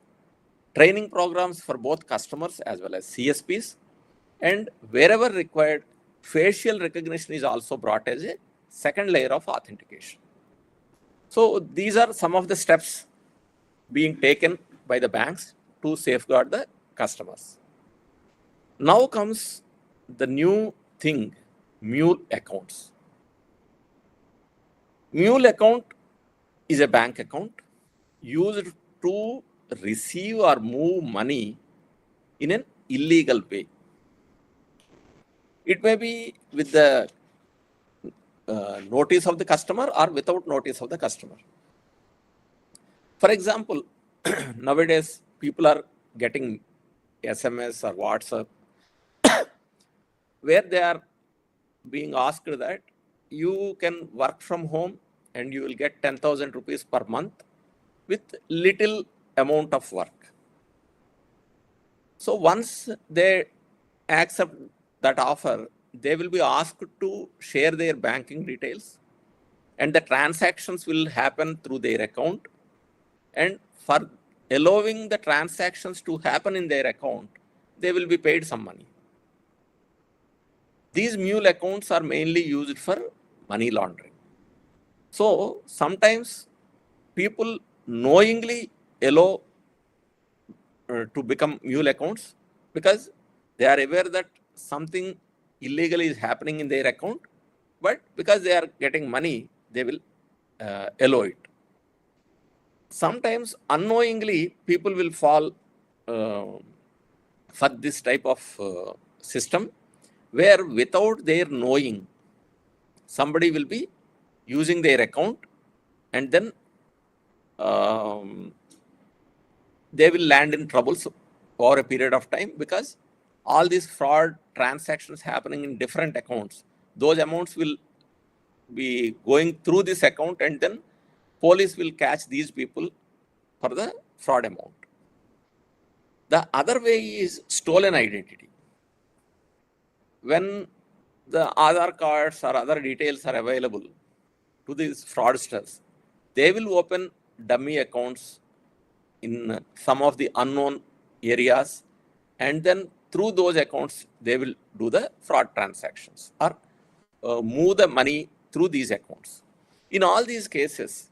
training programs for both customers as well as CSPs, and wherever required, facial recognition is also brought as a second layer of authentication. So these are some of the steps being taken by the banks to safeguard the customers. Now comes the new thing, Mule accounts. Mule account is a bank account used to receive or move money in an illegal way. It may be with the notice of the customer or without notice of the customer. For example, nowadays people are getting SMS or WhatsApp where they are being asked that you can work from home and you will get 10,000 rupees per month with little amount of work. So once they accept that offer, they will be asked to share their banking details, and the transactions will happen through their account. And for allowing the transactions to happen in their account, they will be paid some money. These Mule accounts are mainly used for money laundering. So sometimes people knowingly allow to become mule accounts because they are aware that something illegal is happening in their account, but because they are getting money, they will allow it. Sometimes unknowingly, people will fall for this type of system where without their knowing, somebody will be using their account and then they will land in troubles for a period of time because all these fraud transactions happening in different accounts, those amounts will be going through this account and then police will catch these people for the fraud amount. The other way is stolen identity. When the Aadhaar cards or other details are available to these fraudsters, they will open dummy accounts in some of the unknown areas, and then through those accounts, they will do the fraud transactions or move the money through these accounts. In all these cases,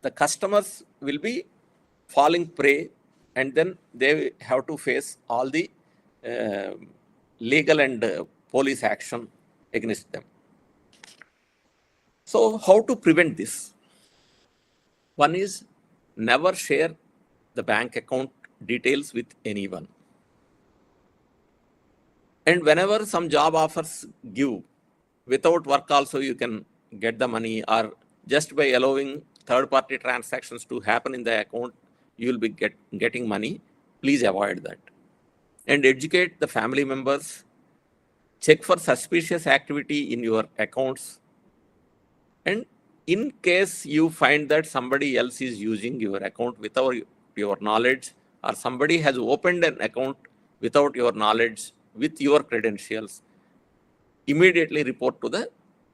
the customers will be falling prey, and then they have to face all the legal and police action against them. So how to prevent this? One is never share the bank account details with anyone. And whenever some job offers give, without work also you can get the money, or just by allowing third-party transactions to happen in the account, you will be getting money. Please avoid that. And educate the family members. Check for suspicious activity in your accounts. And in case you find that somebody else is using your account without your knowledge, or somebody has opened an account without your knowledge with your credentials, immediately report to the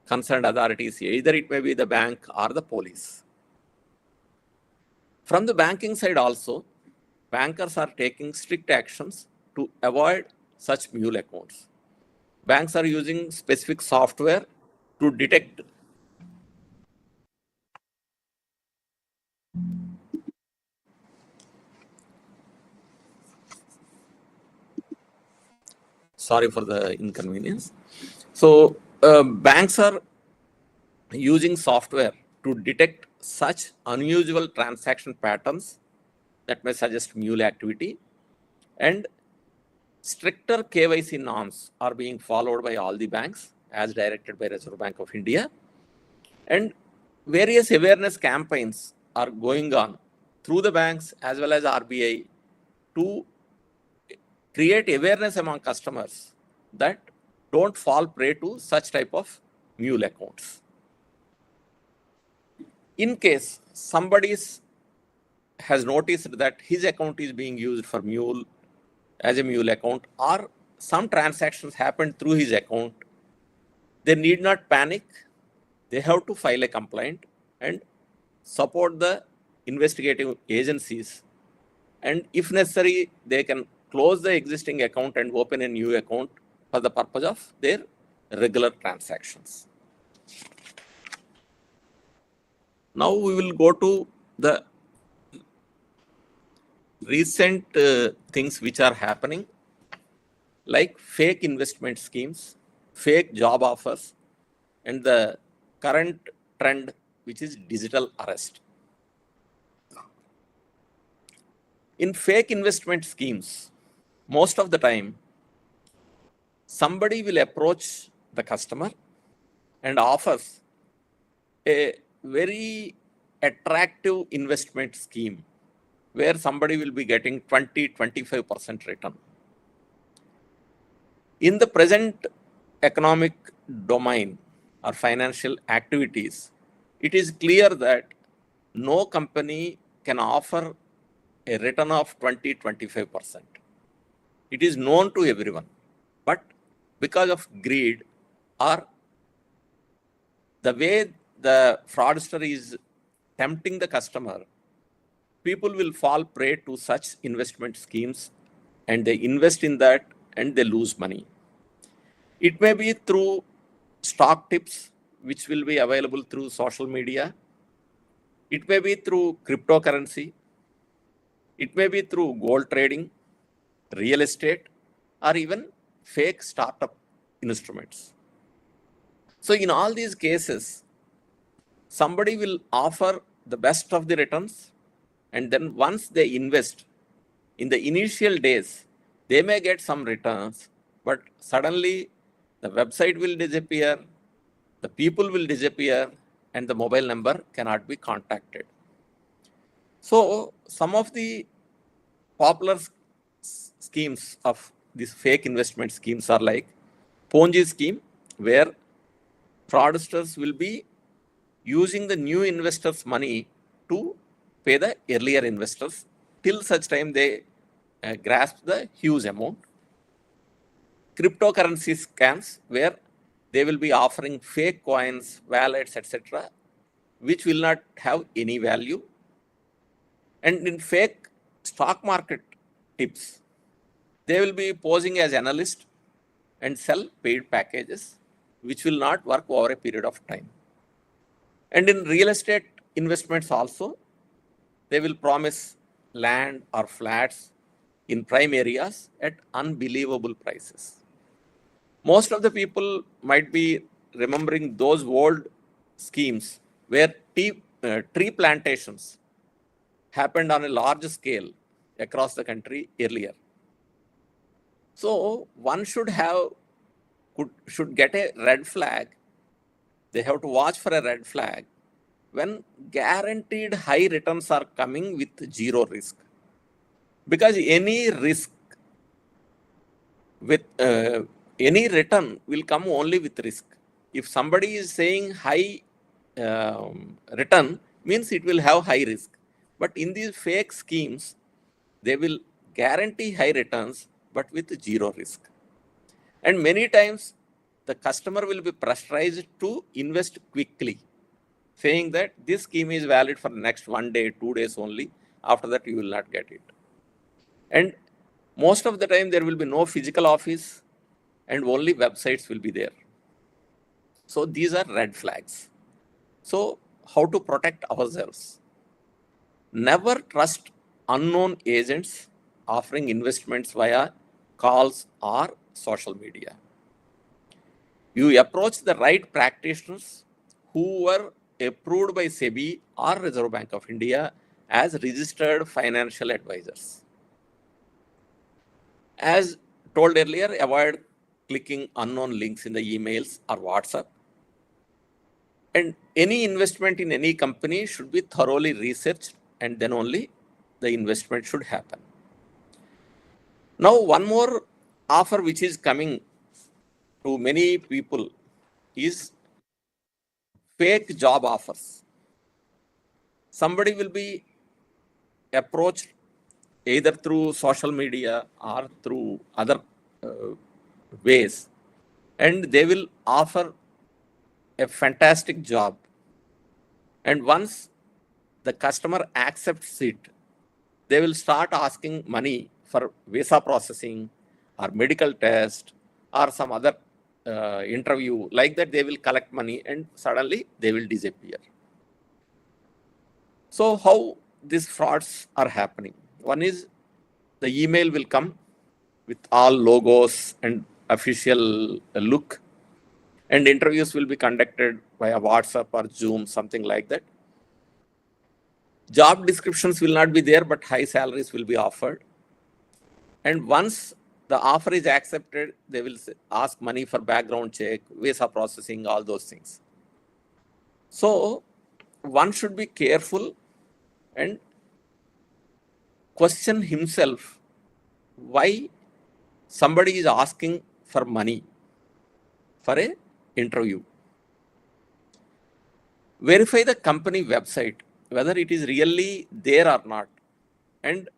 concerned authorities. Either it may be the bank or the police. From the banking side also, bankers are taking strict actions to avoid such mule accounts. Banks are using specific software to detect sorry for the inconvenience. So banks are using software to detect such unusual transaction patterns that may suggest mule activity, and stricter KYC norms are being followed by all the banks as directed by Reserve Bank of India, and various awareness campaigns are going on through the banks as well as RBI to create awareness among customers that don't fall prey to such type of mule accounts. In case somebody has noticed that his account is being used for mule, as a mule account, or some transactions happened through his account, they need not panic. They have to file a complaint and support the investigative agencies. And if necessary, they can close the existing account and open a new account for the purpose of their regular transactions. Now we will go to the recent things which are happening, like fake investment schemes, fake job offers, and the current trend, which is digital arrest. In fake investment schemes, most of the time, somebody will approach the customer and offers a very attractive investment scheme where somebody will be getting 20-25% return. In the present economic domain or financial activities, it is clear that no company can offer a return of 20-25%. It is known to everyone, but because of greed or the way the fraudster is tempting the customer, people will fall prey to such investment schemes and they invest in that and they lose money. It may be through stock tips which will be available through social media. It may be through cryptocurrency. It may be through gold trading, real estate, or even fake startup instruments. So in all these cases, somebody will offer the best of the returns, and then once they invest in the initial days, they may get some returns, but suddenly the website will disappear, the people will disappear, and the mobile number cannot be contacted. So some of the popular schemes of these fake investment schemes are like Ponzi scheme, where fraudsters will be using the new investors' money to pay the earlier investors till such time they grasp the huge amount. Cryptocurrency scams, where they will be offering fake coins, wallets, etc., which will not have any value. And in fake stock market tips, they will be posing as analysts and sell paid packages, which will not work over a period of time. And in real estate investments also, they will promise land or flats in prime areas at unbelievable prices. Most of the people might be remembering those old schemes where tree plantations happened on a large scale across the country earlier. So one should get a red flag. They have to watch for a red flag when guaranteed high returns are coming with zero risk. Because any risk with any return will come only with risk. If somebody is saying high return, means it will have high risk. But in these fake schemes, they will guarantee high returns, but with zero risk. And many times, the customer will be pressurized to invest quickly, saying that this scheme is valid for the next 1 day, 2 days only. After that, you will not get it. And most of the time, there will be no physical office and only websites will be there. So these are red flags. So how to protect ourselves? Never trust unknown agents offering investments via calls or social media. You approach the right practitioners who were approved by SEBI or Reserve Bank of India as registered financial advisors. As told earlier, avoid clicking unknown links in the emails or WhatsApp. And any investment in any company should be thoroughly researched, and then only the investment should happen. Now, one more offer which is coming to many people is fake job offers. Somebody will be approached either through social media or through other ways, and they will offer a fantastic job. And once the customer accepts it, they will start asking money for visa processing or medical test or some other interview. Like that, they will collect money and suddenly they will disappear. So how these frauds are happening? One is the email will come with all logos and official look, and interviews will be conducted via WhatsApp or Zoom, something like that. Job descriptions will not be there, but high salaries will be offered. And once the offer is accepted, they will ask money for background check, visa processing, all those things. So one should be careful and question himself why somebody is asking for money for an interview. Verify the company website, whether it is really there or not. And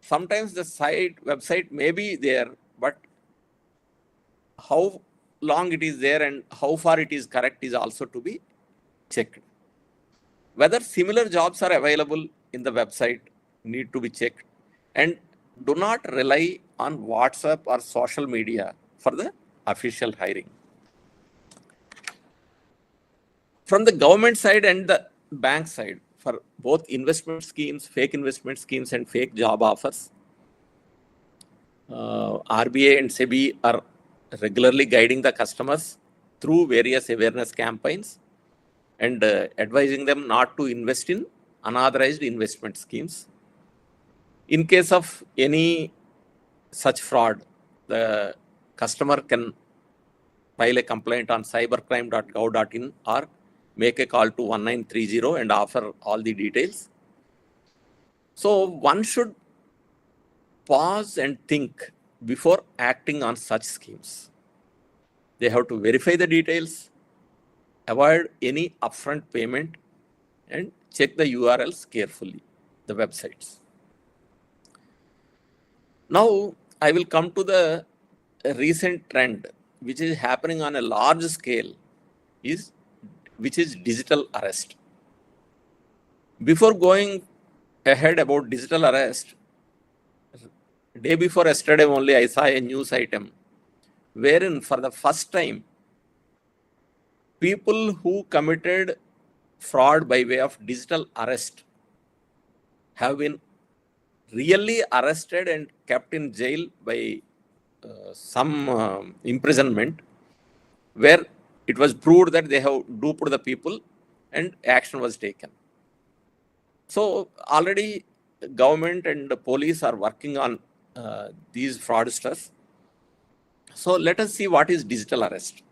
sometimes the website may be there, but how long it is there and how far it is correct is also to be checked. Whether similar jobs are available in the website need to be checked. And do not rely on WhatsApp or social media for the official hiring. From the government side and the bank side, for both investment schemes, fake investment schemes, and fake job offers, RBI and SEBI are regularly guiding the customers through various awareness campaigns and advising them not to invest in unauthorized investment schemes. In case of any such fraud, the customer can file a complaint on cybercrime.gov.in or make a call to 1930 and offer all the details. So one should pause and think before acting on such schemes. They have to verify the details, avoid any upfront payment, and check the URLs carefully, the websites. Now, I will come to the recent trend, which is happening on a large scale, which is digital arrest. Before going ahead about digital arrest, day before yesterday only I saw a news item wherein for the first time people who committed fraud by way of digital arrest have been really arrested and kept in jail by some imprisonment, where it was proved that they have duped the people and action was taken. So already government and the police are working on these fraudsters. So let us see what is digital arrest.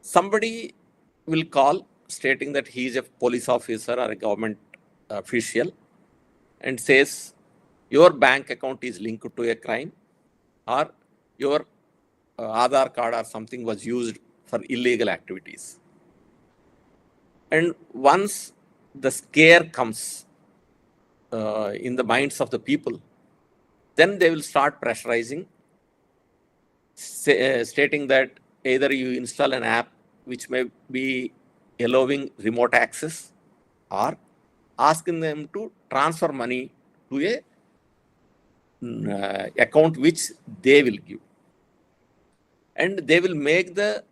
Somebody will call stating that he is a police officer or a government official and says your bank account is linked to a crime, or your Aadhaar card or something was used for illegal activities. And once the scare comes in the minds of the people, then they will start pressurizing, stating that either you install an app which may be allowing remote access, or asking them to transfer money to a account which they will give. And they will make the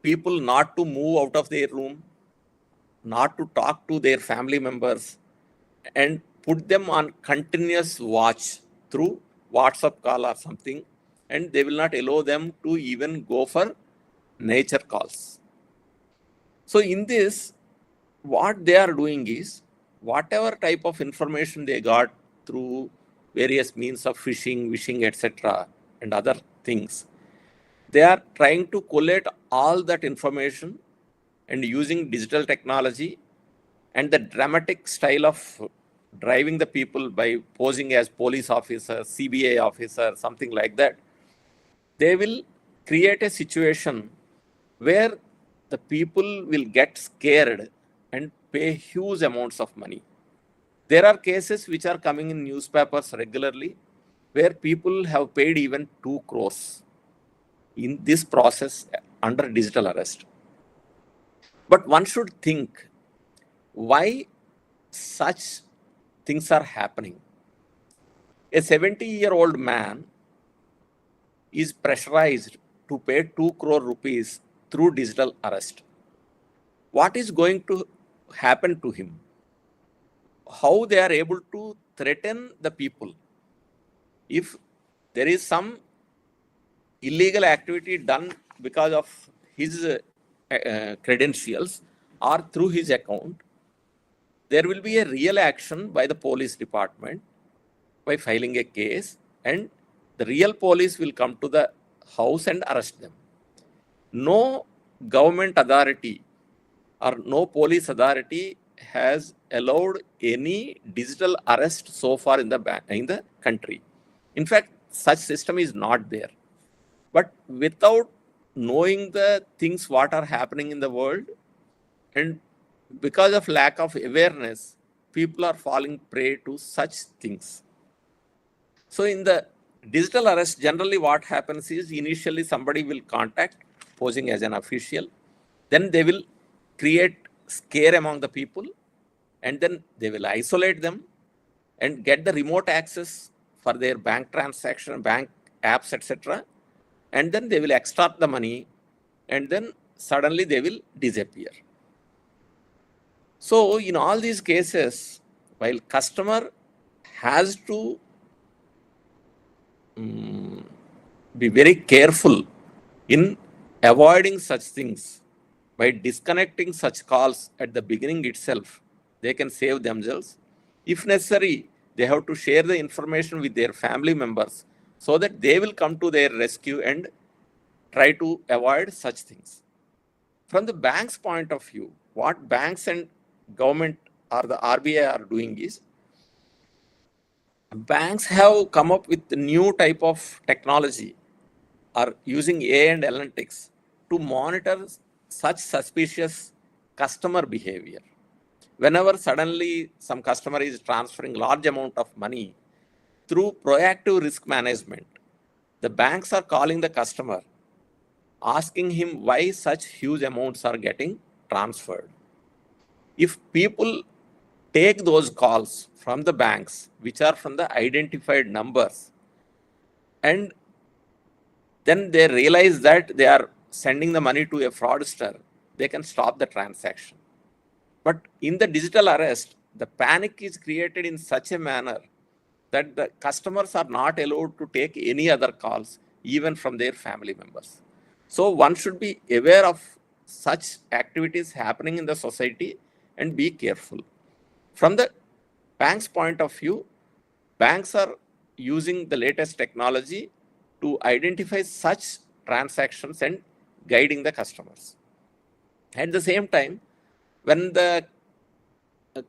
people not to move out of their room, not to talk to their family members, and put them on continuous watch through WhatsApp call or something, and they will not allow them to even go for nature calls. So in this, what they are doing is, whatever type of information they got through various means of phishing, wishing, etc., and other things, they are trying to collate all that information and using digital technology and the dramatic style of driving the people by posing as police officers, CBI officers, something like that. They will create a situation where the people will get scared and pay huge amounts of money. There are cases which are coming in newspapers regularly where people have paid even 2 crores in this process under digital arrest. But one should think why such things are happening. A 70-year-old man is pressurized to pay 2 crore rupees through digital arrest. What is going to happen to him? How they are able to threaten the people? If there is some illegal activity done because of his credentials or through his account, there will be a real action by the police department by filing a case, and the real police will come to the house and arrest them. No government authority or no police authority has allowed any digital arrest so far in the country. In fact, such system is not there. But without knowing the things what are happening in the world, and because of lack of awareness, people are falling prey to such things. So in the digital arrest, generally what happens is, initially somebody will contact posing as an official, then they will create scare among the people, and then they will isolate them and get the remote access for their bank transaction, bank apps, etc. And then they will extort the money and then suddenly they will disappear. So in all these cases, while customer has to be very careful in avoiding such things, by disconnecting such calls at the beginning itself, they can save themselves. If necessary, they have to share the information with their family members so that they will come to their rescue and try to avoid such things. From the bank's point of view, what banks and government or the RBI are doing is, banks have come up with a new type of technology or using AI and analytics to monitor such suspicious customer behavior. Whenever suddenly some customer is transferring large amount of money, through proactive risk management, the banks are calling the customer, asking him why such huge amounts are getting transferred. If people take those calls from the banks, which are from the identified numbers, and then they realize that they are sending the money to a fraudster, they can stop the transaction. But in the digital arrest, the panic is created in such a manner that the customers are not allowed to take any other calls, even from their family members. So one should be aware of such activities happening in the society and be careful. From the bank's point of view, banks are using the latest technology to identify such transactions and guiding the customers. At the same time, when the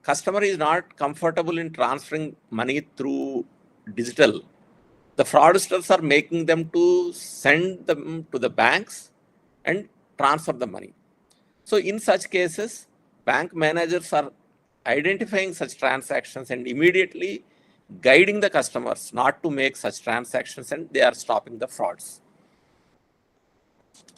customer is not comfortable in transferring money through digital, the fraudsters are making them to send them to the banks and transfer the money. So in such cases, bank managers are identifying such transactions and immediately guiding the customers not to make such transactions, and they are stopping the frauds.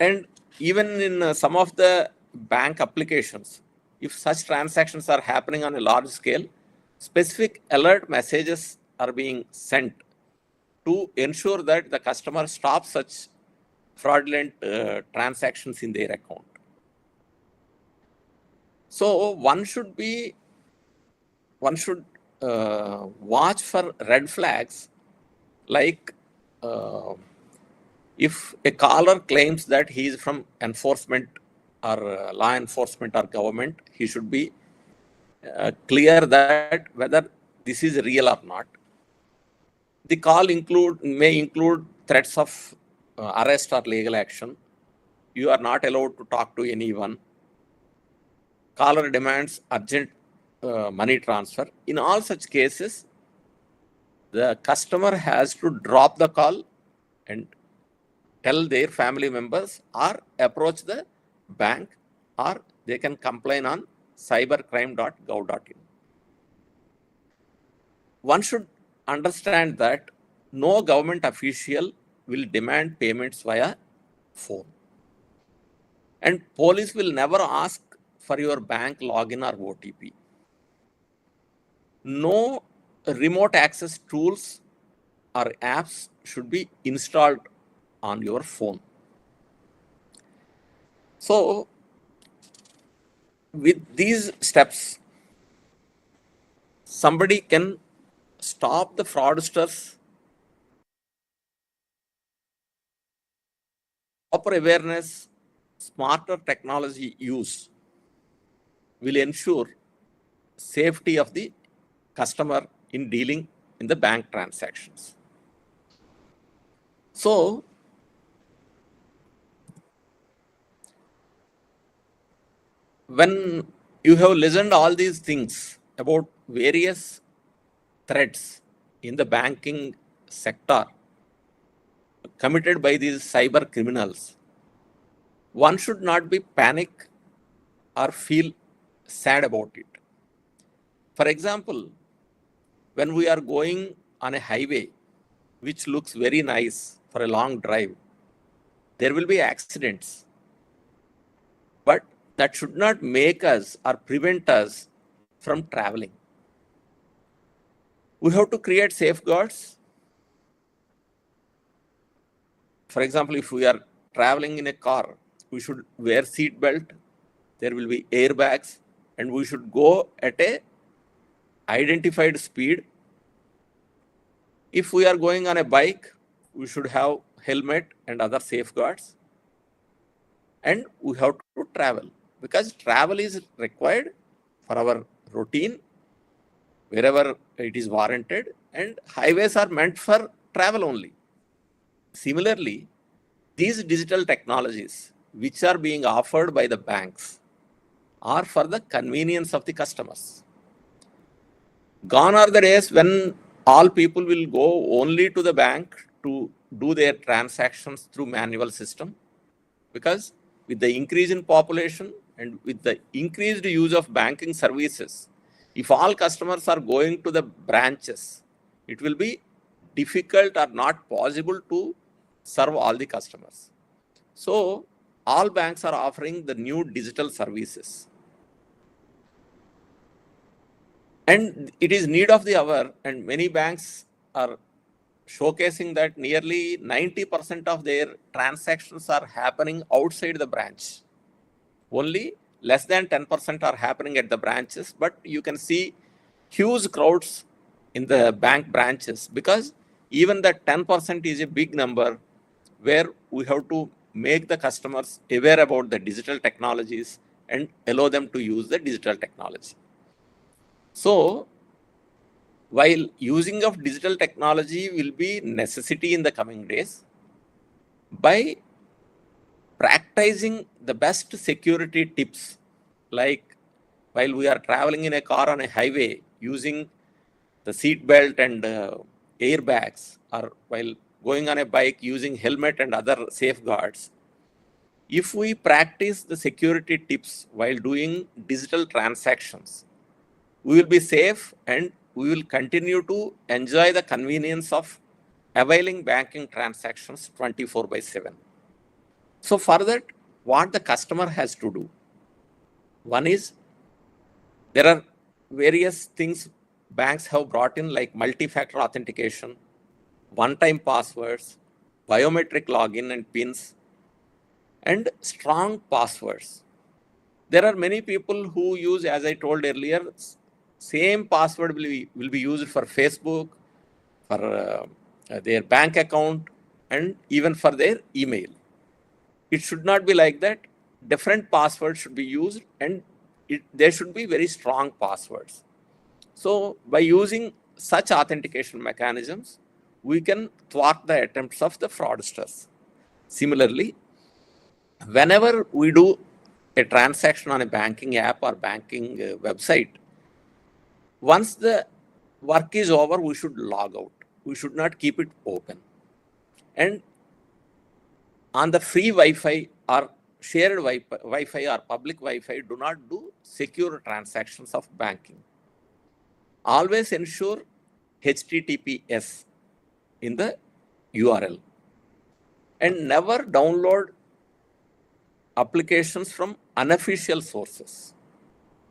And even in some of the bank applications, if such transactions are happening on a large scale, specific alert messages are being sent to ensure that the customer stops such fraudulent transactions in their account. So one should watch for red flags, like if a caller claims that he is from enforcement or law enforcement or government, he should be clear that whether this is real or not. The call may include threats of arrest or legal action. You are not allowed to talk to anyone. Caller demands urgent money transfer. In all such cases, the customer has to drop the call and tell their family members or approach the bank, or they can complain on cybercrime.gov.in. One should understand that no government official will demand payments via phone. And police will never ask for your bank login or OTP. No remote access tools or apps should be installed on your phone. So, with these steps, somebody can stop the fraudsters. Proper awareness, smarter technology use will ensure safety of the customer in dealing in the bank transactions. So, when you have listened all these things about various threats in the banking sector committed by these cyber criminals, one should not be panic or feel sad about it. For example, when we are going on a highway, which looks very nice for a long drive, there will be accidents. But that should not make us or prevent us from traveling. We have to create safeguards. For example, if we are traveling in a car, we should wear seat belt, there will be airbags, and we should go at a identified speed. If we are going on a bike, we should have helmet and other safeguards. And we have to travel, because travel is required for our routine wherever it is warranted, and highways are meant for travel only. Similarly, these digital technologies which are being offered by the banks are for the convenience of the customers. Gone are the days when all people will go only to the bank to do their transactions through manual system, because with the increase in population and with the increased use of banking services, if all customers are going to the branches, it will be difficult or not possible to serve all the customers. So all banks are offering the new digital services. And it is need of the hour, and many banks are showcasing that nearly 90% of their transactions are happening outside the branch. Only less than 10% are happening at the branches, but you can see huge crowds in the bank branches, because even that 10% is a big number where we have to make the customers aware about the digital technologies and allow them to use the digital technology. So, while using of digital technology will be necessity in the coming days, by practicing the best security tips, like while we are traveling in a car on a highway using the seat belt and airbags, or while going on a bike using helmet and other safeguards, if we practice the security tips while doing digital transactions, we will be safe and we will continue to enjoy the convenience of availing banking transactions 24/7. So for that, what the customer has to do? One is, there are various things banks have brought in, like multi-factor authentication, one-time passwords, biometric login and PINs, and strong passwords. There are many people who use, as I told earlier, same password will be used for Facebook, for their bank account, and even for their email. It should not be like that. Different passwords should be used, and there should be very strong passwords. So by using such authentication mechanisms, we can thwart the attempts of the fraudsters. Similarly, whenever we do a transaction on a banking app or banking website, once the work is over, we should log out. We should not keep it open. And on the free Wi-Fi or shared Wi-Fi or public Wi-Fi, do not do secure transactions of banking. Always ensure HTTPS in the URL. And never download applications from unofficial sources.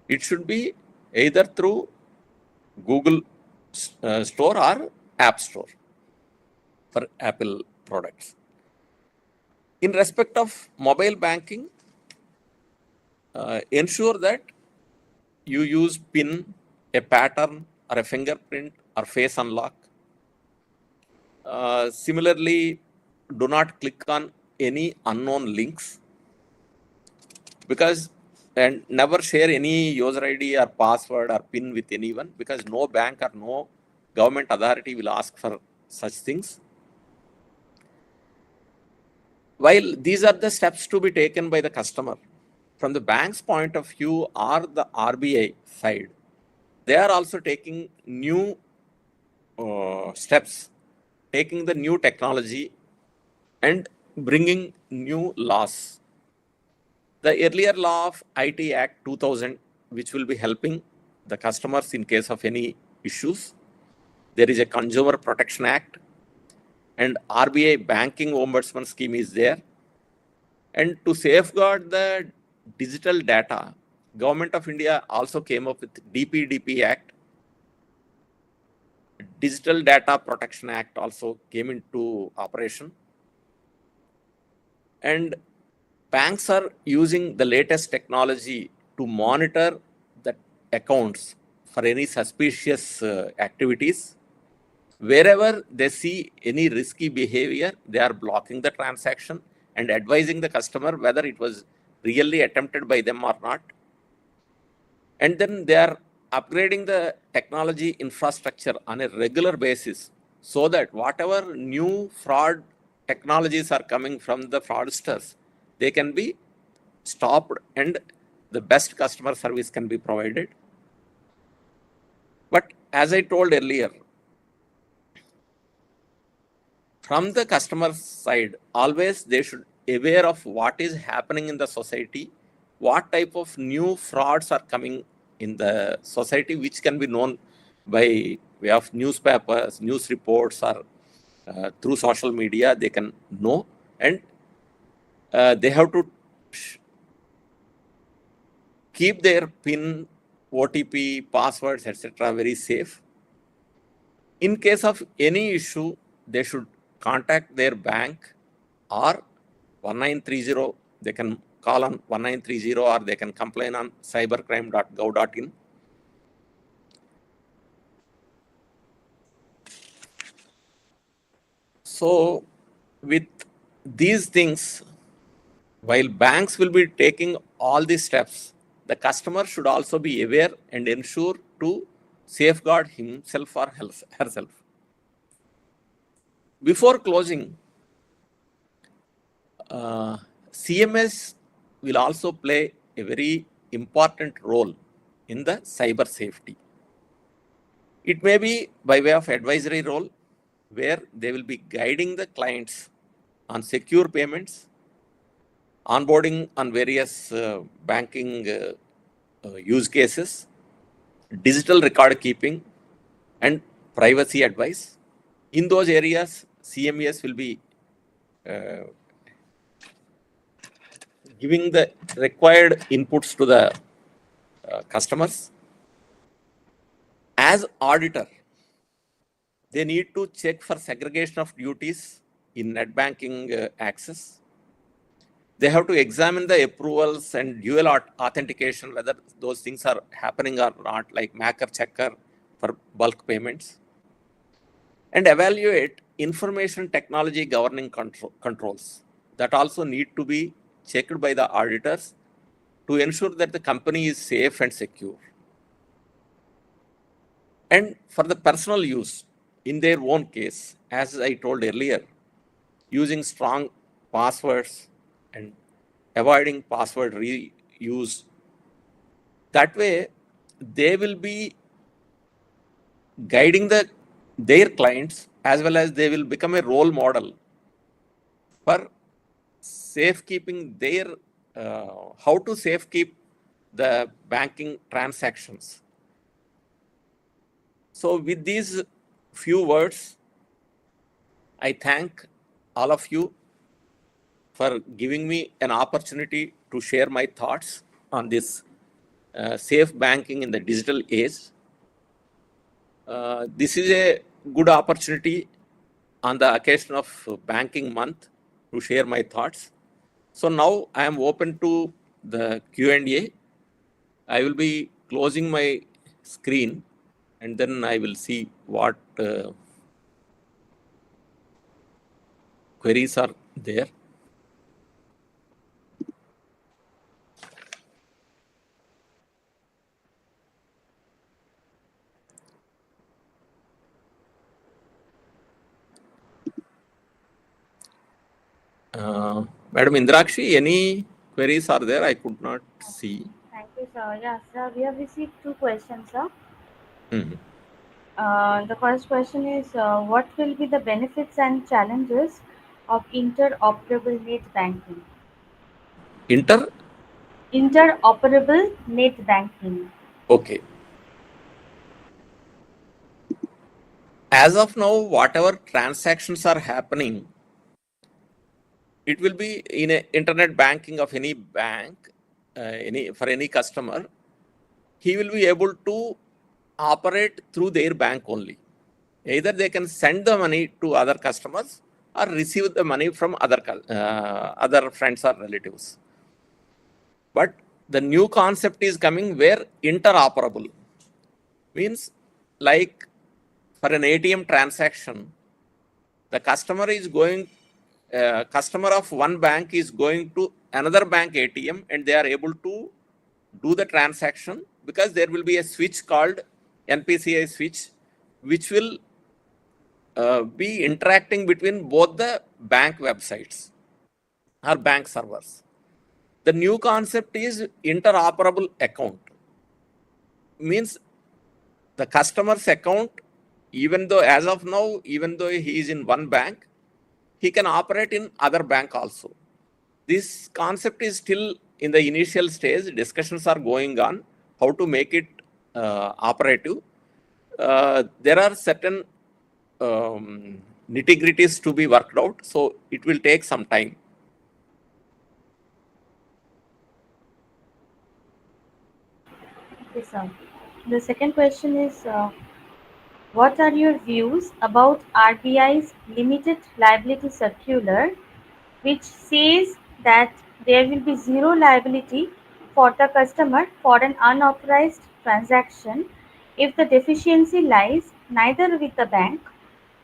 It should be either through Google Store or App Store for Apple products. In respect of mobile banking, ensure that you use PIN, a pattern, or a fingerprint, or face unlock. Similarly, do not click on any unknown links, and never share any user ID or password or PIN with anyone, because no bank or no government authority will ask for such things. While these are the steps to be taken by the customer, from the bank's point of view or the RBI side, they are also taking new steps, taking the new technology and bringing new laws. The earlier law of IT Act 2000, which will be helping the customers in case of any issues. There is a Consumer Protection Act, and RBI Banking Ombudsman scheme is there. And to safeguard the digital data, Government of India also came up with DPDP Act. Digital Data Protection Act also came into operation. And banks are using the latest technology to monitor the accounts for any suspicious activities. Wherever they see any risky behavior, they are blocking the transaction and advising the customer whether it was really attempted by them or not. And then they are upgrading the technology infrastructure on a regular basis so that whatever new fraud technologies are coming from the fraudsters, they can be stopped and the best customer service can be provided. But as I told earlier, from the customer side, always they should be aware of what is happening in the society, what type of new frauds are coming in the society, which can be known by way of newspapers, news reports, or through social media, they can know. And they have to keep their PIN, OTP, passwords, etc. very safe. In case of any issue, they should contact their bank or 1930. They can call on 1930 or they can complain on cybercrime.gov.in. So with these things, while banks will be taking all these steps, the customer should also be aware and ensure to safeguard himself or herself. Before closing, CMS will also play a very important role in the cyber safety. It may be by way of advisory role, where they will be guiding the clients on secure payments, onboarding on various banking use cases, digital record keeping, and privacy advice. In those areas, CMS will be giving the required inputs to the customers. As auditor, they need to check for segregation of duties in net banking access. They have to examine the approvals and dual authentication, whether those things are happening or not, like Maker Checker for bulk payments, and evaluate information technology governing controls that also need to be checked by the auditors to ensure that the company is safe and secure. And for the personal use, in their own case, as I told earlier, using strong passwords and avoiding password reuse. That way, they will be guiding their clients, as well as they will become a role model for safekeeping their, how to safekeep the banking transactions. So with these few words, I thank all of you for giving me an opportunity to share my thoughts on this safe banking in the digital age. This is a good opportunity on the occasion of Banking Month to share my thoughts. So now I am open to the Q&A. I will be closing my screen and then I will see what queries are there. Madam Indrakshi, any queries are there? I could not see. Thank you, sir. Yeah, sir, we have received 2 questions, sir. Mm-hmm. The first question is, what will be the benefits and challenges of interoperable net banking? Interoperable net banking. Okay. As of now, whatever transactions are happening, it will be in a internet banking of any bank, for any customer. He will be able to operate through their bank only. Either they can send the money to other customers or receive the money from other friends or relatives. But the new concept is coming where interoperable means, like for an ATM transaction, the customer of one bank is going to another bank ATM and they are able to do the transaction because there will be a switch called NPCI switch, which will be interacting between both the bank websites or bank servers. The new concept is interoperable account. Means the customer's account, even though as of now, even though he is in one bank, he can operate in other bank also. This concept is still in the initial stage. Discussions are going on how to make it operative. There are certain nitty-gritties to be worked out, so it will take some time. Okay, sir. The second question is, what are your views about RBI's limited liability circular, which says that there will be zero liability for the customer for an unauthorized transaction if the deficiency lies neither with the bank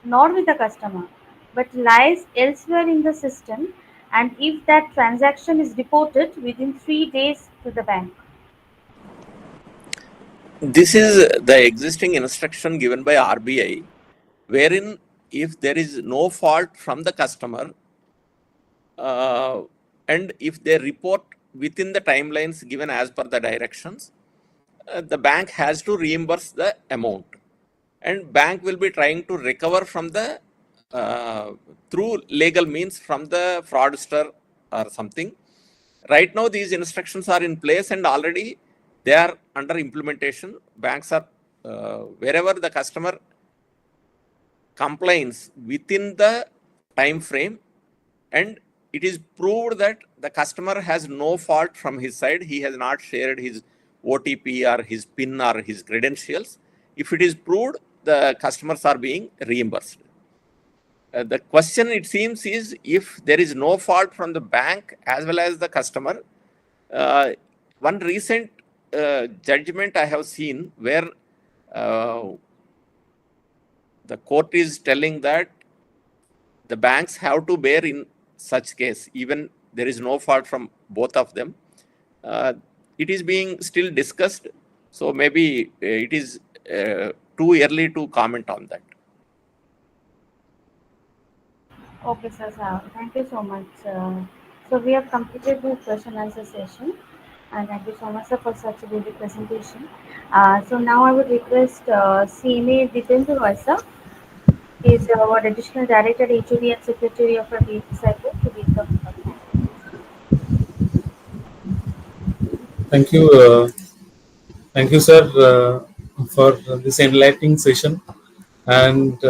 nor with the customer, but lies elsewhere in the system, and if that transaction is reported within 3 days to the bank? This is the existing instruction given by RBI, wherein if there is no fault from the customer, and if they report within the timelines given as per the directions, the bank has to reimburse the amount, and bank will be trying to recover from the through legal means from the fraudster or something. Right now, these instructions are in place and already they are under implementation. Banks are wherever the customer complains within the time frame and it is proved that the customer has no fault from his side, he has not shared his OTP or his PIN or his credentials. If it is proved, the customers are being reimbursed. The question, it seems, is if there is no fault from the bank as well as the customer. One recent judgment I have seen where the court is telling that the banks have to bear in such case, even there is no fault from both of them. It is being still discussed, so maybe it is too early to comment on that. Okay, sir. Thank you so much. So we have completed the question answer session, and thank you so much, sir, for such a good presentation. So now I would request CMA Ditendra Roy, sir. He is our additional director, HOD, and secretary of our BFSIB to give the floor. Thank you. Thank you, sir, for this enlightening session. And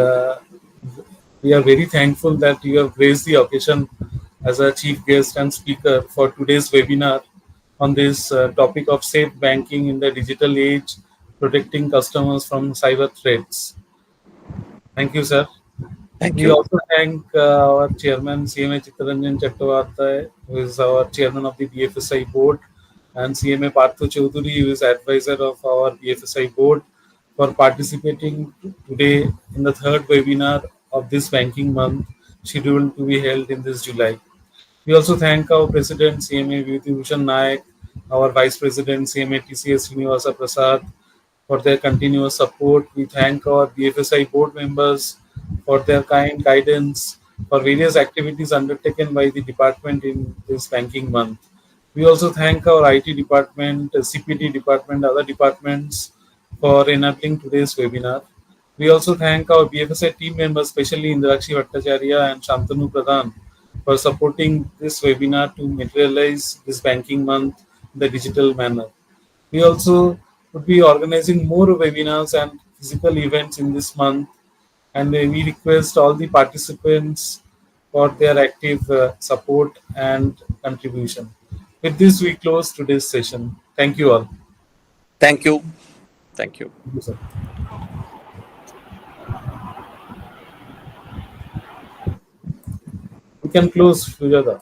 we are very thankful that you have raised the occasion as a chief guest and speaker for today's webinar on this topic of safe banking in the digital age, protecting customers from cyber threats. Thank you, sir. Thank We you. also thank our chairman, CMA Chittaranjan Chakravarty, who is our chairman of the BFSI board, and CMA Partho Chaudhary, who is advisor of our BFSI board, for participating today in the third webinar of this banking month, scheduled to be held in this July. We also thank our president, CMA Vibhushan Nayak, our vice president, CMA TCS Srinivasa Prasad, for their continuous support. We thank our BFSI board members for their kind guidance for various activities undertaken by the department in this banking month. We also thank our IT department, CPT department, other departments for enabling today's webinar. We also thank our BFSI team members, especially Indrakshi Bhattacharya and Shantanu Pradhan, for supporting this webinar to materialize this banking month in the digital manner. We also would be organizing more webinars and physical events in this month, and we request all the participants for their active support and contribution. With this, we close today's session. Thank you all. Thank you. Thank you. Thank you, sir. We can close, Sujata.